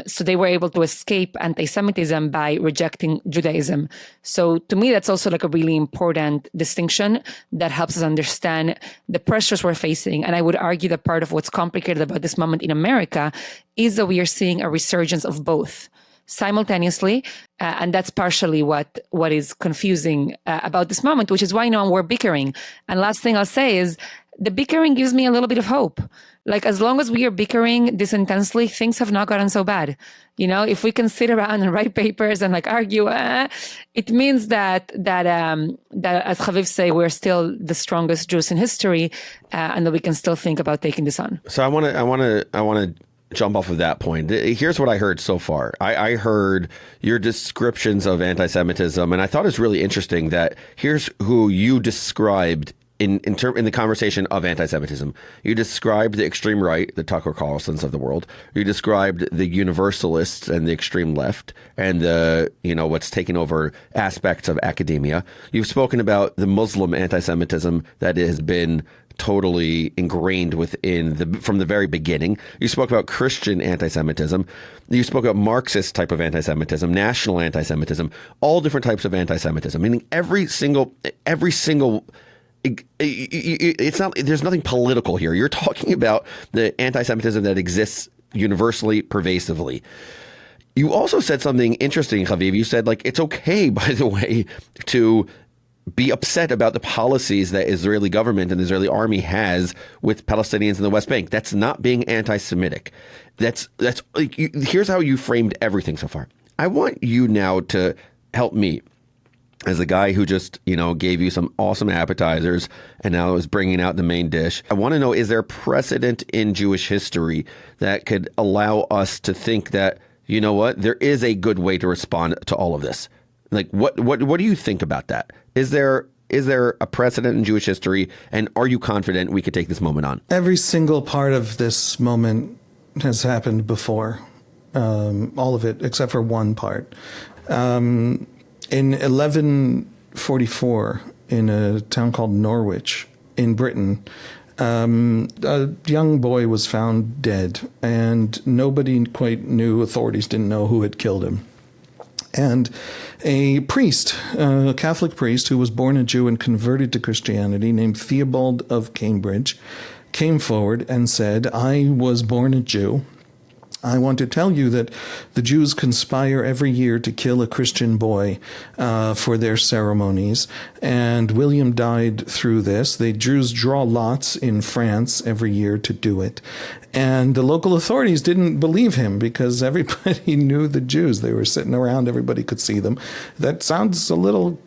[SPEAKER 2] So they were able to escape anti-Semitism by rejecting Judaism. So to me, that's also like a really important distinction that helps us understand the pressures we're facing. And I would argue that part of what's complicated about this moment in America is that we are seeing a resurgence of both. simultaneously. And that's partially what is confusing about this moment, which is why now we're bickering. And last thing I'll say is the bickering gives me a little bit of hope. Like, as long as we are bickering this intensely, things have not gotten so bad. If we can sit around and write papers and argue, it means that as Haviv say, we're still the strongest Jews in history, and that we can still think about taking this on.
[SPEAKER 1] So I want to jump off of that point. Here's what I heard so far. I heard your descriptions of anti-Semitism, and I thought it was really interesting that here's who you described in the conversation of anti-Semitism. You described the extreme right, the Tucker Carlsons of the world. You described the universalists and the extreme left, and the what's taken over aspects of academia. You've spoken about the Muslim anti-Semitism that has been totally ingrained from the very beginning. You spoke about Christian anti-Semitism. You spoke about Marxist type of anti-Semitism, national anti-Semitism, all different types of anti-Semitism, meaning every single. It's not. There's nothing political here. You're talking about the anti-Semitism that exists universally, pervasively. You also said something interesting, Haviv. You said, it's okay, by the way, to be upset about the policies that Israeli government and the Israeli army has with Palestinians in the West Bank. That's not being anti-Semitic. Here's how you framed everything so far. I want you now to help me, as a guy who just, gave you some awesome appetizers and now is bringing out the main dish. I want to know, is there precedent in Jewish history that could allow us to think that, there is a good way to respond to all of this? What do you think about that? Is there a precedent in Jewish history, and are you confident we could take this moment on?
[SPEAKER 3] Every single part of this moment has happened before, all of it, except for one part. In 1144, in a town called Norwich in Britain, a young boy was found dead, and nobody quite knew, authorities didn't know who had killed him. And a priest, a Catholic priest who was born a Jew and converted to Christianity, named Theobald of Cambridge, came forward and said, I was born a Jew. I want to tell you that the Jews conspire every year to kill a Christian boy for their ceremonies, and William died through this. The Jews draw lots in France every year to do it. And the local authorities didn't believe him because everybody knew the Jews. They were sitting around, everybody could see them. That sounds a little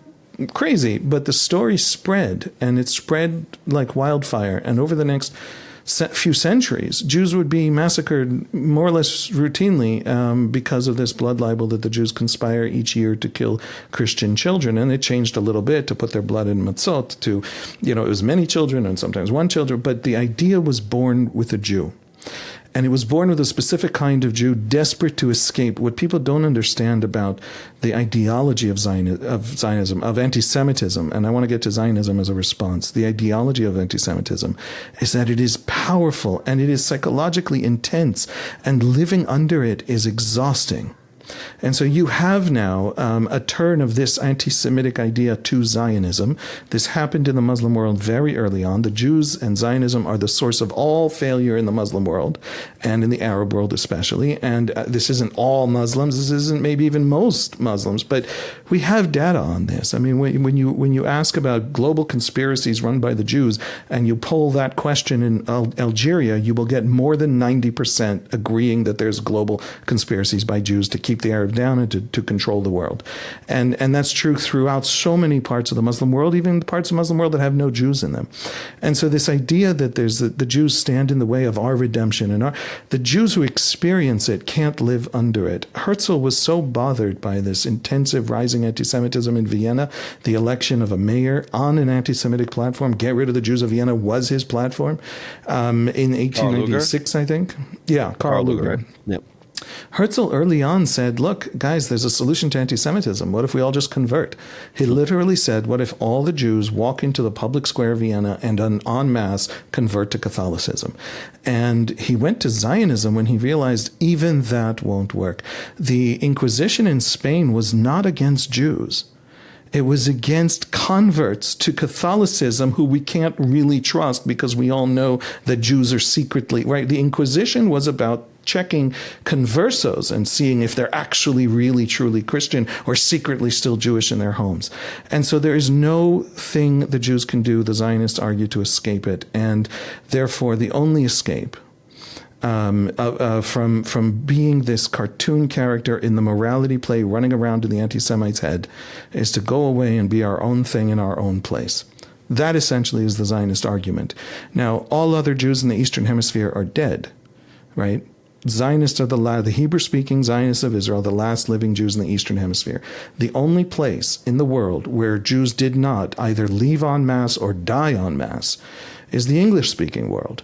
[SPEAKER 3] crazy, but the story spread, and it spread like wildfire. And over the next few centuries, Jews would be massacred more or less routinely because of this blood libel that the Jews conspire each year to kill Christian children. And it changed a little bit to put their blood in matzot to, it was many children and sometimes one children, but the idea was born with a Jew. And it was born with a specific kind of Jew desperate to escape. What people don't understand about the ideology of Zionism, of anti-Semitism, and I want to get to Zionism as a response, the ideology of anti-Semitism is that it is powerful and it is psychologically intense, and living under it is exhausting. And so you have now a turn of this anti-Semitic idea to Zionism. This happened in the Muslim world very early on. The Jews and Zionism are the source of all failure in the Muslim world, and in the Arab world especially. And this isn't all Muslims. This isn't maybe even most Muslims. But we have data on this. I mean, when you ask about global conspiracies run by the Jews, and you poll that question in Algeria, you will get more than 90% agreeing that there's global conspiracies by Jews to keep the Arabs down and to control the world. And that's true throughout so many parts of the Muslim world, even the parts of the Muslim world that have no Jews in them. And so this idea that the Jews stand in the way of our redemption, and the Jews who experience it can't live under it. Herzl was so bothered by this intensive rising anti-Semitism in Vienna, the election of a mayor on an anti-Semitic platform, get rid of the Jews of Vienna, was his platform in 1896, I think. Yeah, Karl Lueger.
[SPEAKER 1] Right? Yep.
[SPEAKER 3] Herzl early on said, look, guys, there's a solution to anti-Semitism. What if we all just convert? He literally said, what if all the Jews walk into the public square of Vienna and en masse convert to Catholicism? And he went to Zionism when he realized even that won't work. The Inquisition in Spain was not against Jews. It was against converts to Catholicism who we can't really trust because we all know that Jews are secretly, right? The Inquisition was about checking conversos and seeing if they're actually really truly Christian or secretly still Jewish in their homes. And so there is no thing the Jews can do, the Zionists argue, to escape it. And therefore the only escape from being this cartoon character in the morality play running around in the anti-Semite's head is to go away and be our own thing in our own place. That essentially is the Zionist argument. Now, all other Jews in the Eastern Hemisphere are dead, right? Zionists are the Hebrew-speaking Zionists of Israel, the last living Jews in the Eastern Hemisphere. The only place in the world where Jews did not either leave en masse or die en masse is the English-speaking world.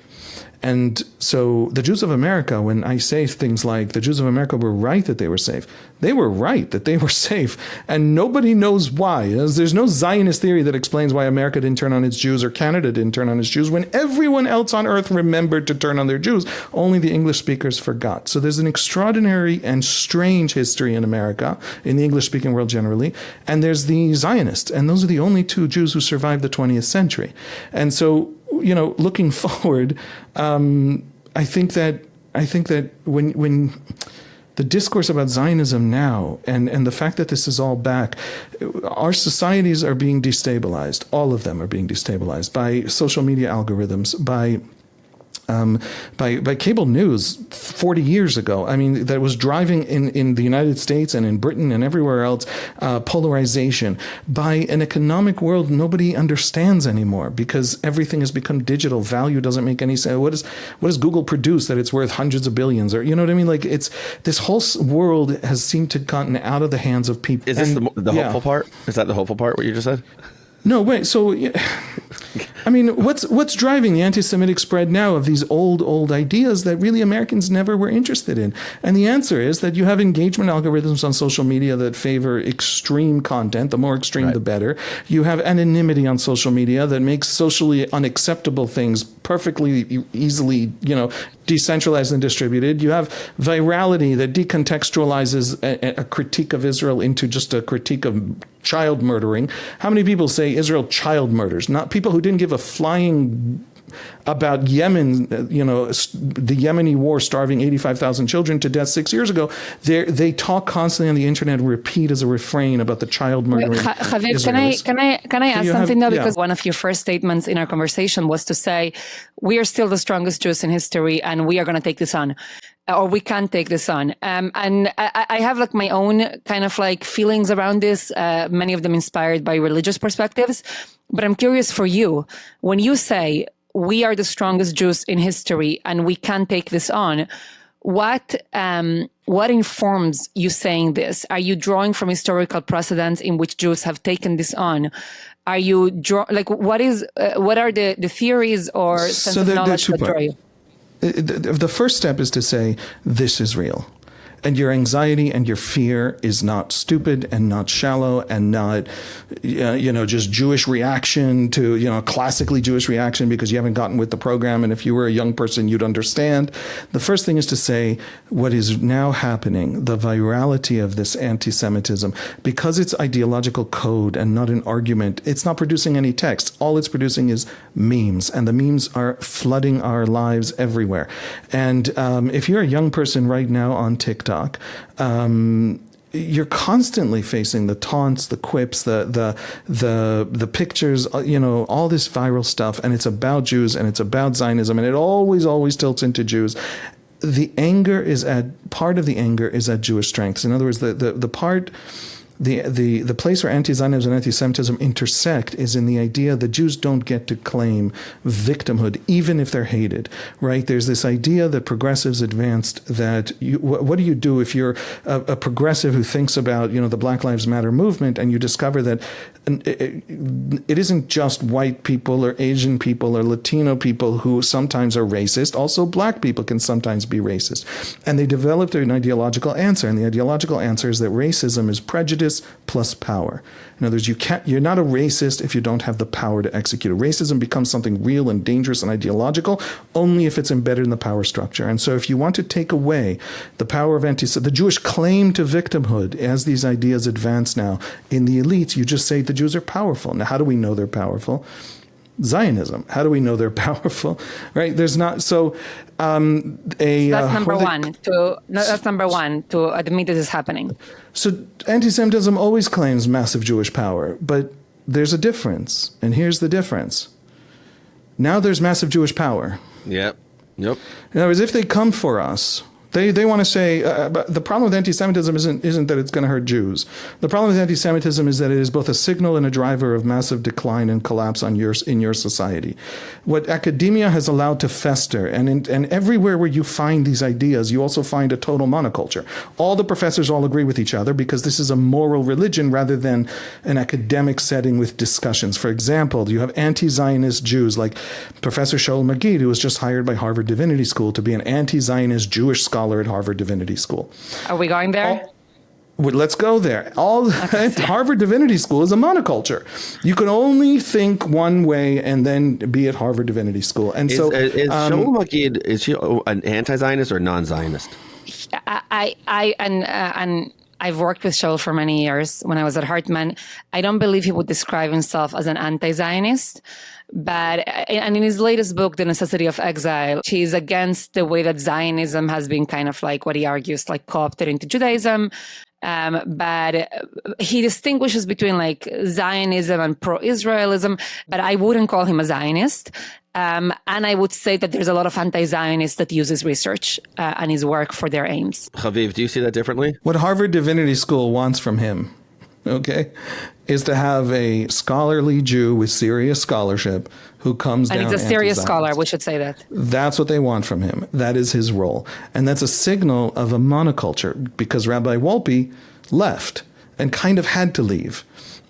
[SPEAKER 3] And so the Jews of America, when I say things like the Jews of America were right that they were safe, they were right that they were safe. And nobody knows why. There's no Zionist theory that explains why America didn't turn on its Jews or Canada didn't turn on its Jews when everyone else on earth remembered to turn on their Jews. Only the English speakers forgot. So there's an extraordinary and strange history in America, in the English-speaking world generally. And there's the Zionists. And those are the only two Jews who survived the 20th century. And so, looking forward, I think that when the discourse about Zionism now and the fact that this is all back, our societies are being destabilized. All of them are being destabilized by social media algorithms, by cable news 40 years ago. I mean, that was driving in the United States and in Britain and everywhere else, polarization, by an economic world nobody understands anymore because everything has become digital. Value doesn't make any sense. What does Google produce that it's worth hundreds of billions? Or, you know what I mean? Like, it's this whole world has seemed to have gotten out of the hands of people.
[SPEAKER 1] Is this the hopeful part? Is that the hopeful part, what you just said?
[SPEAKER 3] No, wait. So, I mean, what's driving the anti-Semitic spread now of these old ideas that really Americans never were interested in? And the answer is that you have engagement algorithms on social media that favor extreme content. The more extreme, right, the better. You have anonymity on social media that makes socially unacceptable things perfectly easily, decentralized and distributed. You have virality that decontextualizes a critique of Israel into just a critique of child murdering. How many people say Israel child murders? Not people who didn't give a flying about Yemen, the Yemeni war starving 85,000 children to death 6 years ago. They talk constantly on the internet and repeat as a refrain about the child murdering.
[SPEAKER 2] Haviv, can I ask something though? Because one of your first statements in our conversation was to say, we are still the strongest Jews in history and we are going to take this on. Or we can't take this on. And I have like my own kind of like feelings around this, many of them inspired by religious perspectives. But I'm curious for you, when you say we are the strongest Jews in history and we can't take this on, what informs you saying this? Are you drawing from historical precedents in which Jews have taken this on? Are you what are the theories or sense of knowledge that draw you?
[SPEAKER 3] The first step is to say, this is real. And your anxiety and your fear is not stupid and not shallow and not, just Jewish reaction to, classically Jewish reaction because you haven't gotten with the program. And if you were a young person, you'd understand. The first thing is to say what is now happening, the virality of this anti-Semitism, because it's ideological code and not an argument. It's not producing any text. All it's producing is memes, and the memes are flooding our lives everywhere. And if you're a young person right now on TikTok, you're constantly facing the taunts, the quips, the pictures, all this viral stuff, and it's about Jews and it's about Zionism, and it always tilts into Jews. The anger part of the anger is at Jewish strengths. In other words, the place where anti-Zionism and anti-Semitism intersect is in the idea that Jews don't get to claim victimhood, even if they're hated, right? There's this idea that progressives advanced that what do you do if you're a progressive who thinks about, the Black Lives Matter movement, and you discover that it isn't just white people or Asian people or Latino people who sometimes are racist. Also, black people can sometimes be racist. And they developed an ideological answer. And the ideological answer is that racism is prejudice plus power. In other words, you're not a racist if you don't have the power to execute it. Racism becomes something real and dangerous and ideological only if it's embedded in the power structure. And so if you want to take away the power of the Jewish claim to victimhood as these ideas advance now in the elites, you just say the Jews are powerful. Now, how do we know they're powerful? Zionism? How do we know they're powerful? Right? There's not so.
[SPEAKER 2] That's number one. That's number one to admit this is happening.
[SPEAKER 3] So anti-Semitism always claims massive Jewish power, but there's a difference, and here's the difference. Now there's massive Jewish power.
[SPEAKER 1] Yep. In
[SPEAKER 3] other words, if they come for us, they want to say the problem with anti-Semitism isn't that it's going to hurt Jews. The problem with anti-Semitism is that it is both a signal and a driver of massive decline and collapse in your society. What academia has allowed to fester, and everywhere where you find these ideas, you also find a total monoculture. All the professors all agree with each other because this is a moral religion rather than an academic setting with discussions. For example, you have anti-Zionist Jews like Professor Shaul Magid, who was just hired by Harvard Divinity School to be an anti-Zionist Jewish scholar at Harvard Divinity School.
[SPEAKER 2] Are we going there?
[SPEAKER 3] Let's go there. Harvard Divinity School is a monoculture. You can only think one way and then be at Harvard Divinity School. And
[SPEAKER 1] is Shaul Magid, is she an anti-Zionist or non-Zionist?
[SPEAKER 2] I've worked with Shaul for many years when I was at Hartman. I don't believe he would describe himself as an anti-Zionist. But and in his latest book, The Necessity of Exile, he's against the way that Zionism has been kind of like what he argues, like co-opted into Judaism. But he distinguishes between like Zionism and pro-Israelism, but I wouldn't call him a Zionist. And I would say that there's a lot of anti-Zionists that use his research and his work for their aims.
[SPEAKER 1] Haviv, do you see that differently?
[SPEAKER 3] What Harvard Divinity School wants from him, is to have a scholarly Jew with serious scholarship who comes down.
[SPEAKER 2] And he's a serious scholar, we should say that.
[SPEAKER 3] That's what they want from him. That is his role. And that's a signal of a monoculture because Rabbi Wolpe left and kind of had to leave.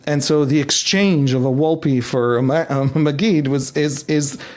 [SPEAKER 3] And so the exchange of a Wolpe for a Magid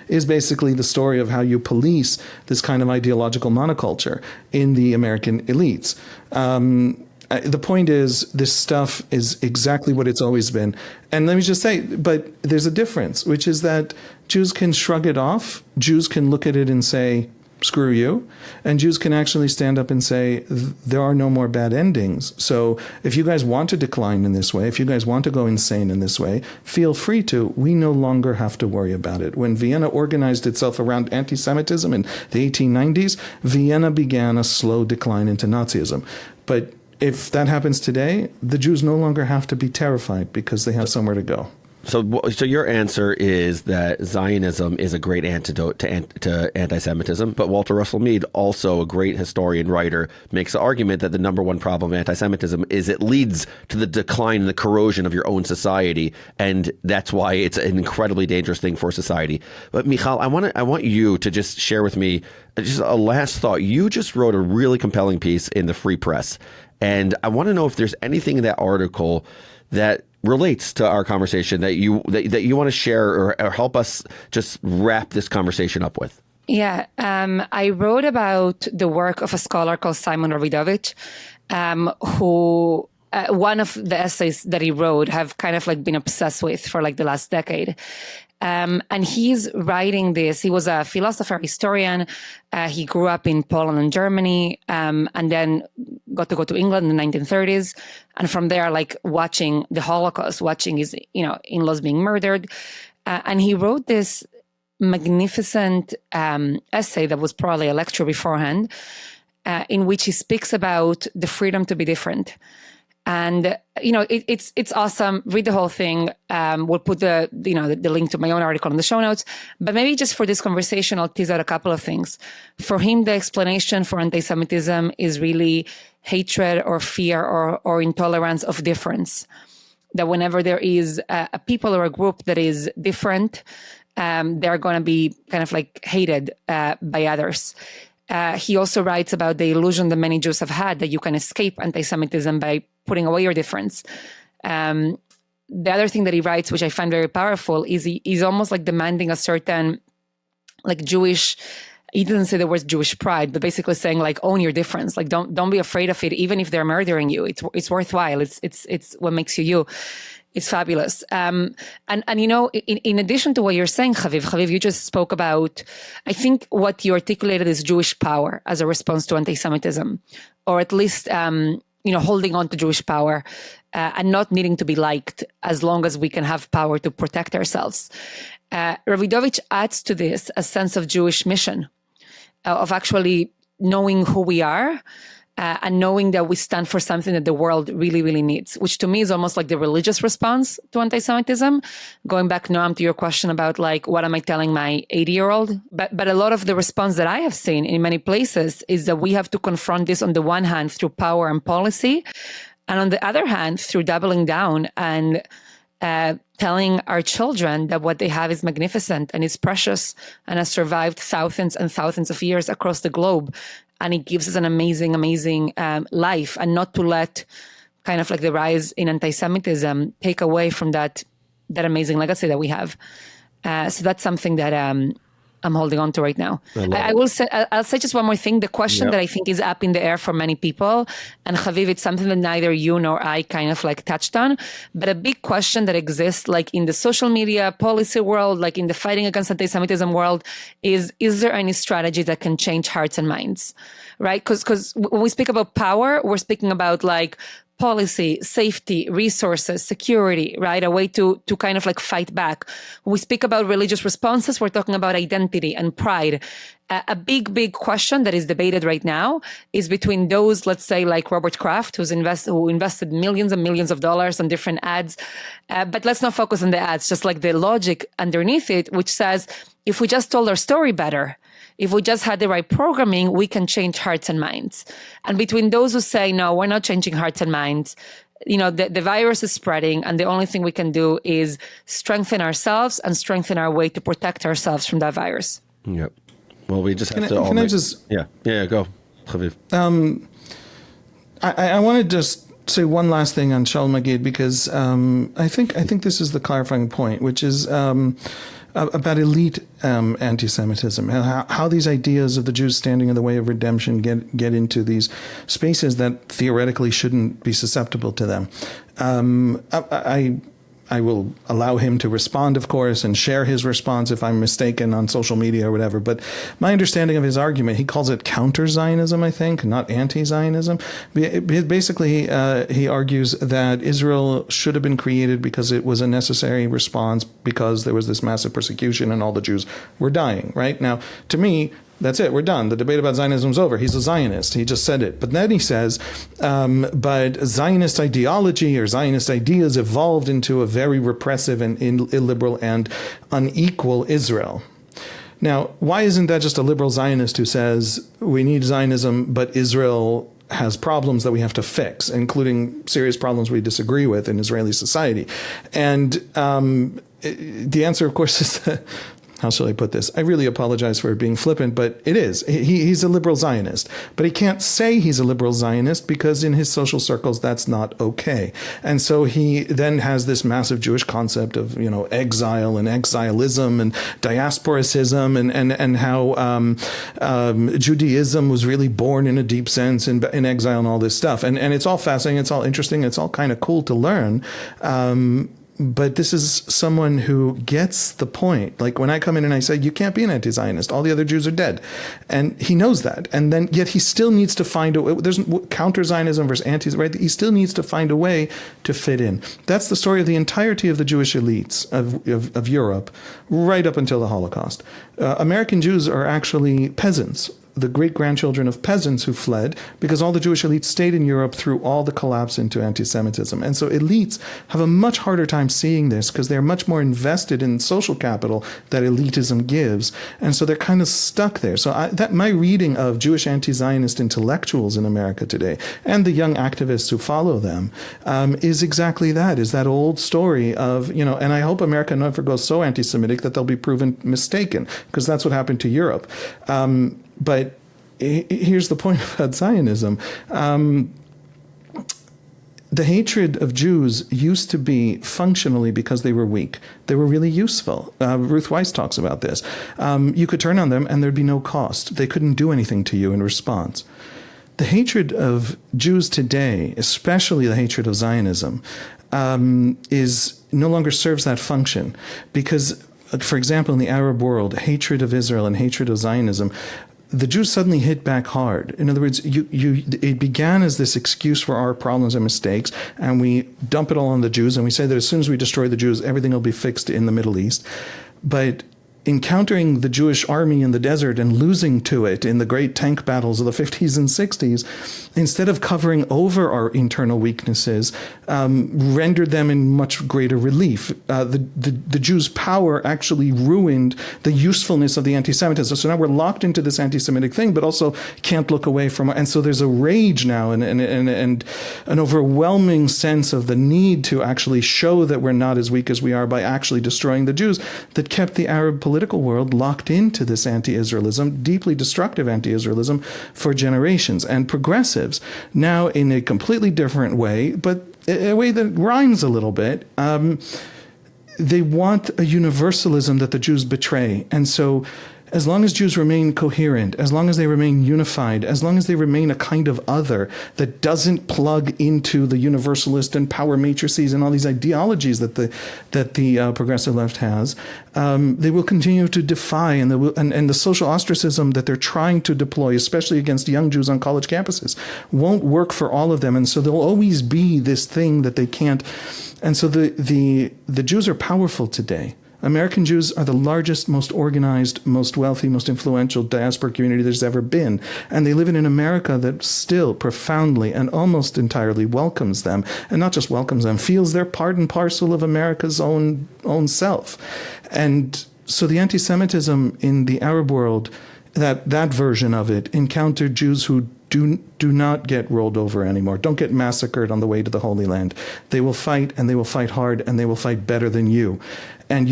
[SPEAKER 3] is basically the story of how you police this kind of ideological monoculture in the American elites. The point is, this stuff is exactly what it's always been. And let me just say, but there's a difference, which is that Jews can shrug it off. Jews can look at it and say, screw you. And Jews can actually stand up and say, there are no more bad endings. So if you guys want to decline in this way, if you guys want to go insane in this way, feel free to. We no longer have to worry about it. When Vienna organized itself around anti-Semitism in the 1890s, Vienna began a slow decline into Nazism. But if that happens today, the Jews no longer have to be terrified because they have somewhere to go.
[SPEAKER 1] So your answer is that Zionism is a great antidote to anti-Semitism, but Walter Russell Mead, also a great historian writer, makes the argument that the number one problem of anti-Semitism is it leads to the decline and the corrosion of your own society, and that's why it's an incredibly dangerous thing for society. But Mijal, I want you to just share with me just a last thought. You just wrote a really compelling piece in the Free Press, and I want to know if there's anything in that article that relates to our conversation that you want to share or help us just wrap this conversation up with.
[SPEAKER 2] Yeah, I wrote about the work of a scholar called Simon Ravidovich, who one of the essays that he wrote have kind of like been obsessed with for like the last decade. And he's writing this. He was a philosopher, historian. He grew up in Poland and Germany, and then got to go to England in the 1930s. And from there, like watching the Holocaust, watching his, in-laws being murdered. And he wrote this magnificent essay that was probably a lecture beforehand, in which he speaks about the freedom to be different. And, it's awesome. Read the whole thing. We'll put the link to my own article in the show notes. But maybe just for this conversation, I'll tease out a couple of things. For him, the explanation for anti-Semitism is really hatred or fear or intolerance of difference. That whenever there is a people or a group that is different, they're going to be kind of like hated by others. He also writes about the illusion that many Jews have had that you can escape anti-Semitism by putting away your difference. The other thing that he writes, which I find very powerful, is he's almost like demanding a certain like Jewish, he doesn't say the words Jewish pride, but basically saying like own your difference. Like don't be afraid of it, even if they're murdering you. It's worthwhile. It's what makes you you. It's fabulous. And in addition to what you're saying, Haviv, you just spoke about, I think what you articulated is Jewish power as a response to anti-Semitism, or at least holding on to Jewish power and not needing to be liked as long as we can have power to protect ourselves. Ravidovich adds to this a sense of Jewish mission, of actually knowing who we are and knowing that we stand for something that the world really, really needs, which to me is almost like the religious response to anti-Semitism. Going back, Noam, to your question about like, what am I telling my 80-year-old? But a lot of the response that I have seen in many places is that we have to confront this on the one hand through power and policy, and on the other hand, through doubling down and telling our children that what they have is magnificent and is precious and has survived thousands and thousands of years across the globe. And it gives us an amazing, amazing life, and not to let kind of like the rise in anti-Semitism take away from that amazing legacy that we have. So that's something that I'm holding on to right now. I'll say just one more thing. The question that I think is up in the air for many people, and Haviv, it's something that neither you nor I kind of like touched on, but a big question that exists like in the social media policy world, like in the fighting against anti-Semitism world, is there any strategy that can change hearts and minds, right? Because when we speak about power, we're speaking about like policy, safety, resources, security, right? A way to kind of like fight back. When we speak about religious responses, we're talking about identity and pride. A big question that is debated right now is between those, let's say, like Robert Kraft, who invested millions and millions of dollars on different ads. But let's not focus on the ads, just like the logic underneath it, which says, if we just told our story better, if we just had the right programming, we can change hearts and minds. And between those who say, no, we're not changing hearts and minds, the virus is spreading, and the only thing we can do is strengthen ourselves and strengthen our way to protect ourselves from that virus.
[SPEAKER 1] Yep. Well, we just have to go, Haviv.
[SPEAKER 3] I want to just say one last thing on Shaul Magid, because I think this is the clarifying point, which is about elite anti-Semitism, how these ideas of the Jews standing in the way of redemption get into these spaces that theoretically shouldn't be susceptible to them. I will allow him to respond, of course, and share his response if I'm mistaken on social media or whatever. But my understanding of his argument, he calls it counter-Zionism, I think, not anti-Zionism. Basically, he argues that Israel should have been created because it was a necessary response because there was this massive persecution and all the Jews were dying, right? Now, to me, that's it. We're done. The debate about Zionism is over. He's a Zionist. He just said it. But then he says, but Zionist ideology or Zionist ideas evolved into a very repressive and illiberal and unequal Israel. Now, why isn't that just a liberal Zionist who says we need Zionism, but Israel has problems that we have to fix, including serious problems we disagree with in Israeli society? And the answer, of course, is that, how shall I put this? I really apologize for being flippant, but it is. He's a liberal Zionist. But he can't say he's a liberal Zionist because in his social circles, that's not okay. And so he then has this massive Jewish concept of, exile and exilism and diasporacism and how Judaism was really born in a deep sense in exile and all this stuff. And it's all fascinating. It's all interesting. It's all kind of cool to learn. But this is someone who gets the point. Like when I come in and I say, you can't be an anti-Zionist, all the other Jews are dead. And he knows that. And then yet he still needs to find a way. There's counter-Zionism versus anti-Zionism, right? He still needs to find a way to fit in. That's the story of the entirety of the Jewish elites of Europe, right up until the Holocaust. American Jews are actually peasants, the great-grandchildren of peasants who fled because all the Jewish elites stayed in Europe through all the collapse into anti-Semitism. And so elites have a much harder time seeing this because they're much more invested in social capital that elitism gives. And so they're kind of stuck there. So my reading of Jewish anti-Zionist intellectuals in America today and the young activists who follow them is exactly that, is that old story of, and I hope America never goes so anti-Semitic that they'll be proven mistaken, because that's what happened to Europe. But here's the point about Zionism. The hatred of Jews used to be functionally because they were weak. They were really useful. Ruth Weiss talks about this. You could turn on them and there'd be no cost. They couldn't do anything to you in response. The hatred of Jews today, especially the hatred of Zionism, is no longer serves that function because, for example, in the Arab world, hatred of Israel and hatred of Zionism, the Jews suddenly hit back hard. In other words, it began as this excuse for our problems and mistakes, and we dump it all on the Jews, and we say that as soon as we destroy the Jews, everything will be fixed in the Middle East. But encountering the Jewish army in the desert and losing to it in the great tank battles of the 50s and 60s, instead of covering over our internal weaknesses, rendered them in much greater relief. The Jews' power actually ruined the usefulness of the anti-Semitism. So now we're locked into this anti-Semitic thing, but also can't look away from it. And so there's a rage now and an overwhelming sense of the need to actually show that we're not as weak as we are by actually destroying the Jews, that kept the Arab political world locked into this anti-Israelism, deeply destructive anti-Israelism for generations. And progressives, now in a completely different way, but a way that rhymes a little bit, they want a universalism that the Jews betray. And so as long as Jews remain coherent, as long as they remain unified, as long as they remain a kind of other that doesn't plug into the universalist and power matrices and all these ideologies that the progressive left has, they will continue to defy, and the social ostracism that they're trying to deploy, especially against young Jews on college campuses, won't work for all of them. And so there'll always be this thing that they can't. And so the Jews are powerful today. American Jews are the largest, most organized, most wealthy, most influential diaspora community there's ever been. And they live in an America that still profoundly and almost entirely welcomes them. And not just welcomes them, feels they're part and parcel of America's own self. And so the anti-Semitism in the Arab world, that version of it, encountered Jews who do not get rolled over anymore, don't get massacred on the way to the Holy Land. They will fight, and they will fight hard, and they will fight better than you. And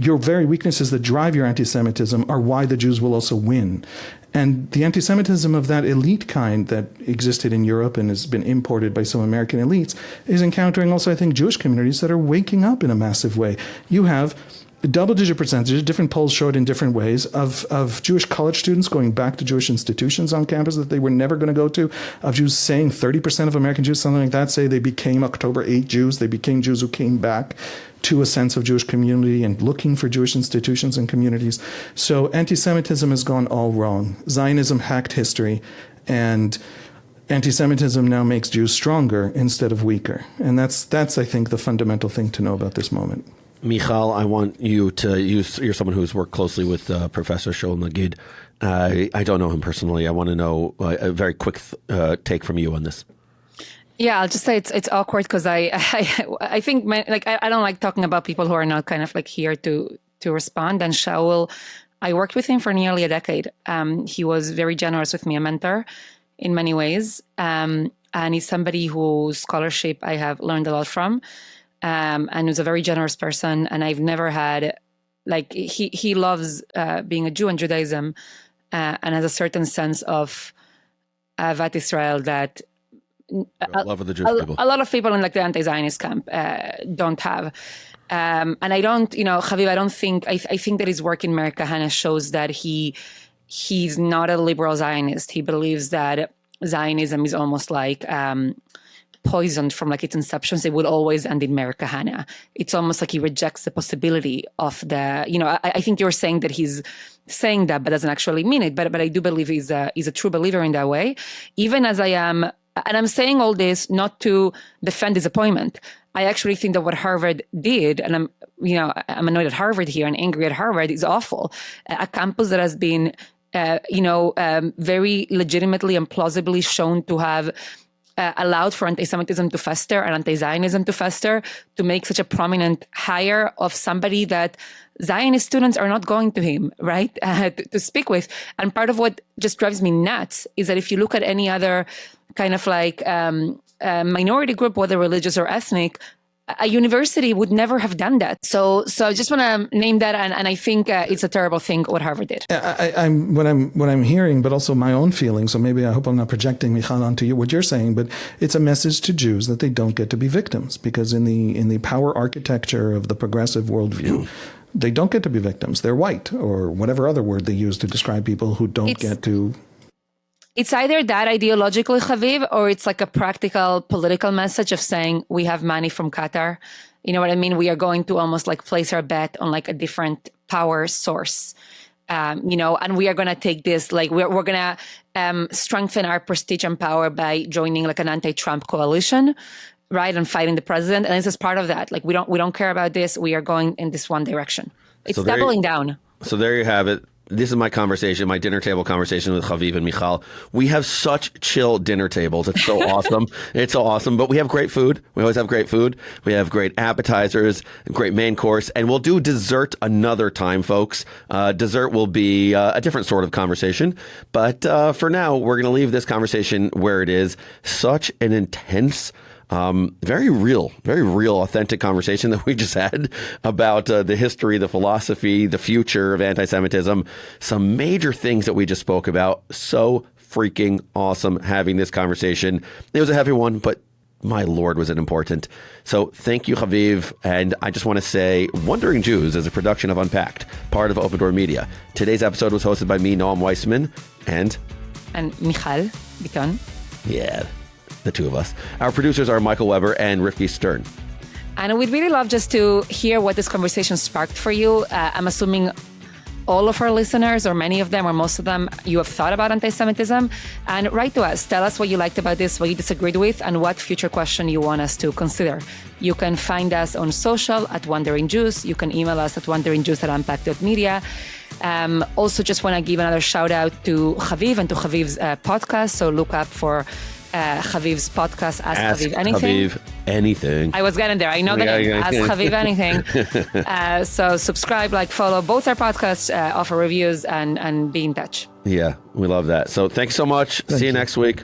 [SPEAKER 3] your very weaknesses that drive your anti-Semitism are why the Jews will also win. And the anti-Semitism of that elite kind that existed in Europe and has been imported by some American elites is encountering also, I think, Jewish communities that are waking up in a massive way. You have double-digit percentages, different polls show it in different ways, of Jewish college students going back to Jewish institutions on campus that they were never going to go to, of Jews saying 30% of American Jews, something like that, say they became October 8 Jews. They became Jews who came back to a sense of Jewish community and looking for Jewish institutions and communities. So anti-Semitism has gone all wrong. Zionism hacked history, and anti-Semitism now makes Jews stronger instead of weaker. And that's I think, the fundamental thing to know about this moment.
[SPEAKER 1] Mijal, I want you to you're someone who's worked closely with Professor Shaul Nagid. I don't know him personally. I want to know a very quick take from you on this.
[SPEAKER 2] Yeah, I'll just say it's awkward because I think I don't like talking about people who are not kind of like here to respond. And Shaul, I worked with him for nearly a decade. He was very generous with me, a mentor in many ways, and he's somebody whose scholarship I have learned a lot from. And who's a very generous person. And I've never had, he loves being a Jew and Judaism, and has a certain sense of Ahavat Israel that
[SPEAKER 1] love of the Jewish people.
[SPEAKER 2] A lot of people in the anti-Zionist camp don't have. And I don't, Haviv, I think that his work in Meir Kahane shows that he's not a liberal Zionist. He believes that Zionism is almost like poisoned from its inception. So it would always end in Meir Kahane. It's almost like he rejects the possibility of the, I think you're saying that he's saying that, but doesn't actually mean it. But I do believe he's a true believer in that way, even as I am. And I'm saying all this not to defend his appointment. I actually think that what Harvard did, and I'm annoyed at Harvard here and angry at Harvard, is awful. A campus that has been, very legitimately and plausibly shown to have allowed for anti-Semitism to fester and anti-Zionism to fester, to make such a prominent hire of somebody that Zionist students are not going to him, right, to speak with. And part of what just drives me nuts is that if you look at any other kind of minority group, whether religious or ethnic, a university would never have done that. So I just want to name that, and I think it's a terrible thing what Harvard did.
[SPEAKER 3] What I'm hearing, but also my own feelings. So maybe I hope I'm not projecting, Mijal, onto you what you're saying. But it's a message to Jews that they don't get to be victims, because in the power architecture of the progressive worldview, they don't get to be victims. They're white, or whatever other word they use to describe people who don't get to.
[SPEAKER 2] It's either that ideologically, Haviv, or it's like a practical political message of saying we have money from Qatar. You know what I mean? We are going to almost place our bet on a different power source. and we are going to take this, like we're going to strengthen our prestige and power by joining like an anti-Trump coalition, right, and fighting the president. And this is part of that. Like we don't care about this. We are going in this one direction. It's doubling down.
[SPEAKER 1] So there you have it. This is my conversation, my dinner table conversation with Haviv and Mijal. We have such chill dinner tables. It's so awesome. It's so awesome. But we have great food. We always have great food. We have great appetizers, great main course. And we'll do dessert another time, folks. Dessert will be a different sort of conversation. But for now, we're going to leave this conversation where it is. Such an intense, very real, authentic conversation that we just had about the history, the philosophy, the future of anti-Semitism, some major things that we just spoke about. So freaking awesome having this conversation. It was a heavy one, but my Lord, was it important. So thank you, Haviv. And I just want to say Wandering Jews is a production of Unpacked, part of OpenDor Media. Today's episode was hosted by me, Noam Weissman, and
[SPEAKER 2] Mijal Bitton.
[SPEAKER 1] Yeah. The two of us. Our producers are Michael Weber and Rifki Stern.
[SPEAKER 2] And we'd really love just to hear what this conversation sparked for you. I'm assuming all of our listeners, or many of them, or most of them, you have thought about anti-Semitism. And write to us. Tell us what you liked about this, what you disagreed with, and what future question you want us to consider. You can find us on social at Wandering Jews. You can email us at wanderingjews@unpacked.media. Also, just want to give another shout out to Haviv and to Haviv's podcast. So look up for Haviv's podcast, Ask Haviv Anything.
[SPEAKER 1] Haviv Anything.
[SPEAKER 2] I was getting there. I know the name. Ask Haviv Anything. So subscribe, like, follow both our podcasts, offer reviews, and be in touch.
[SPEAKER 1] Yeah, we love that. So thanks so much. See you next week.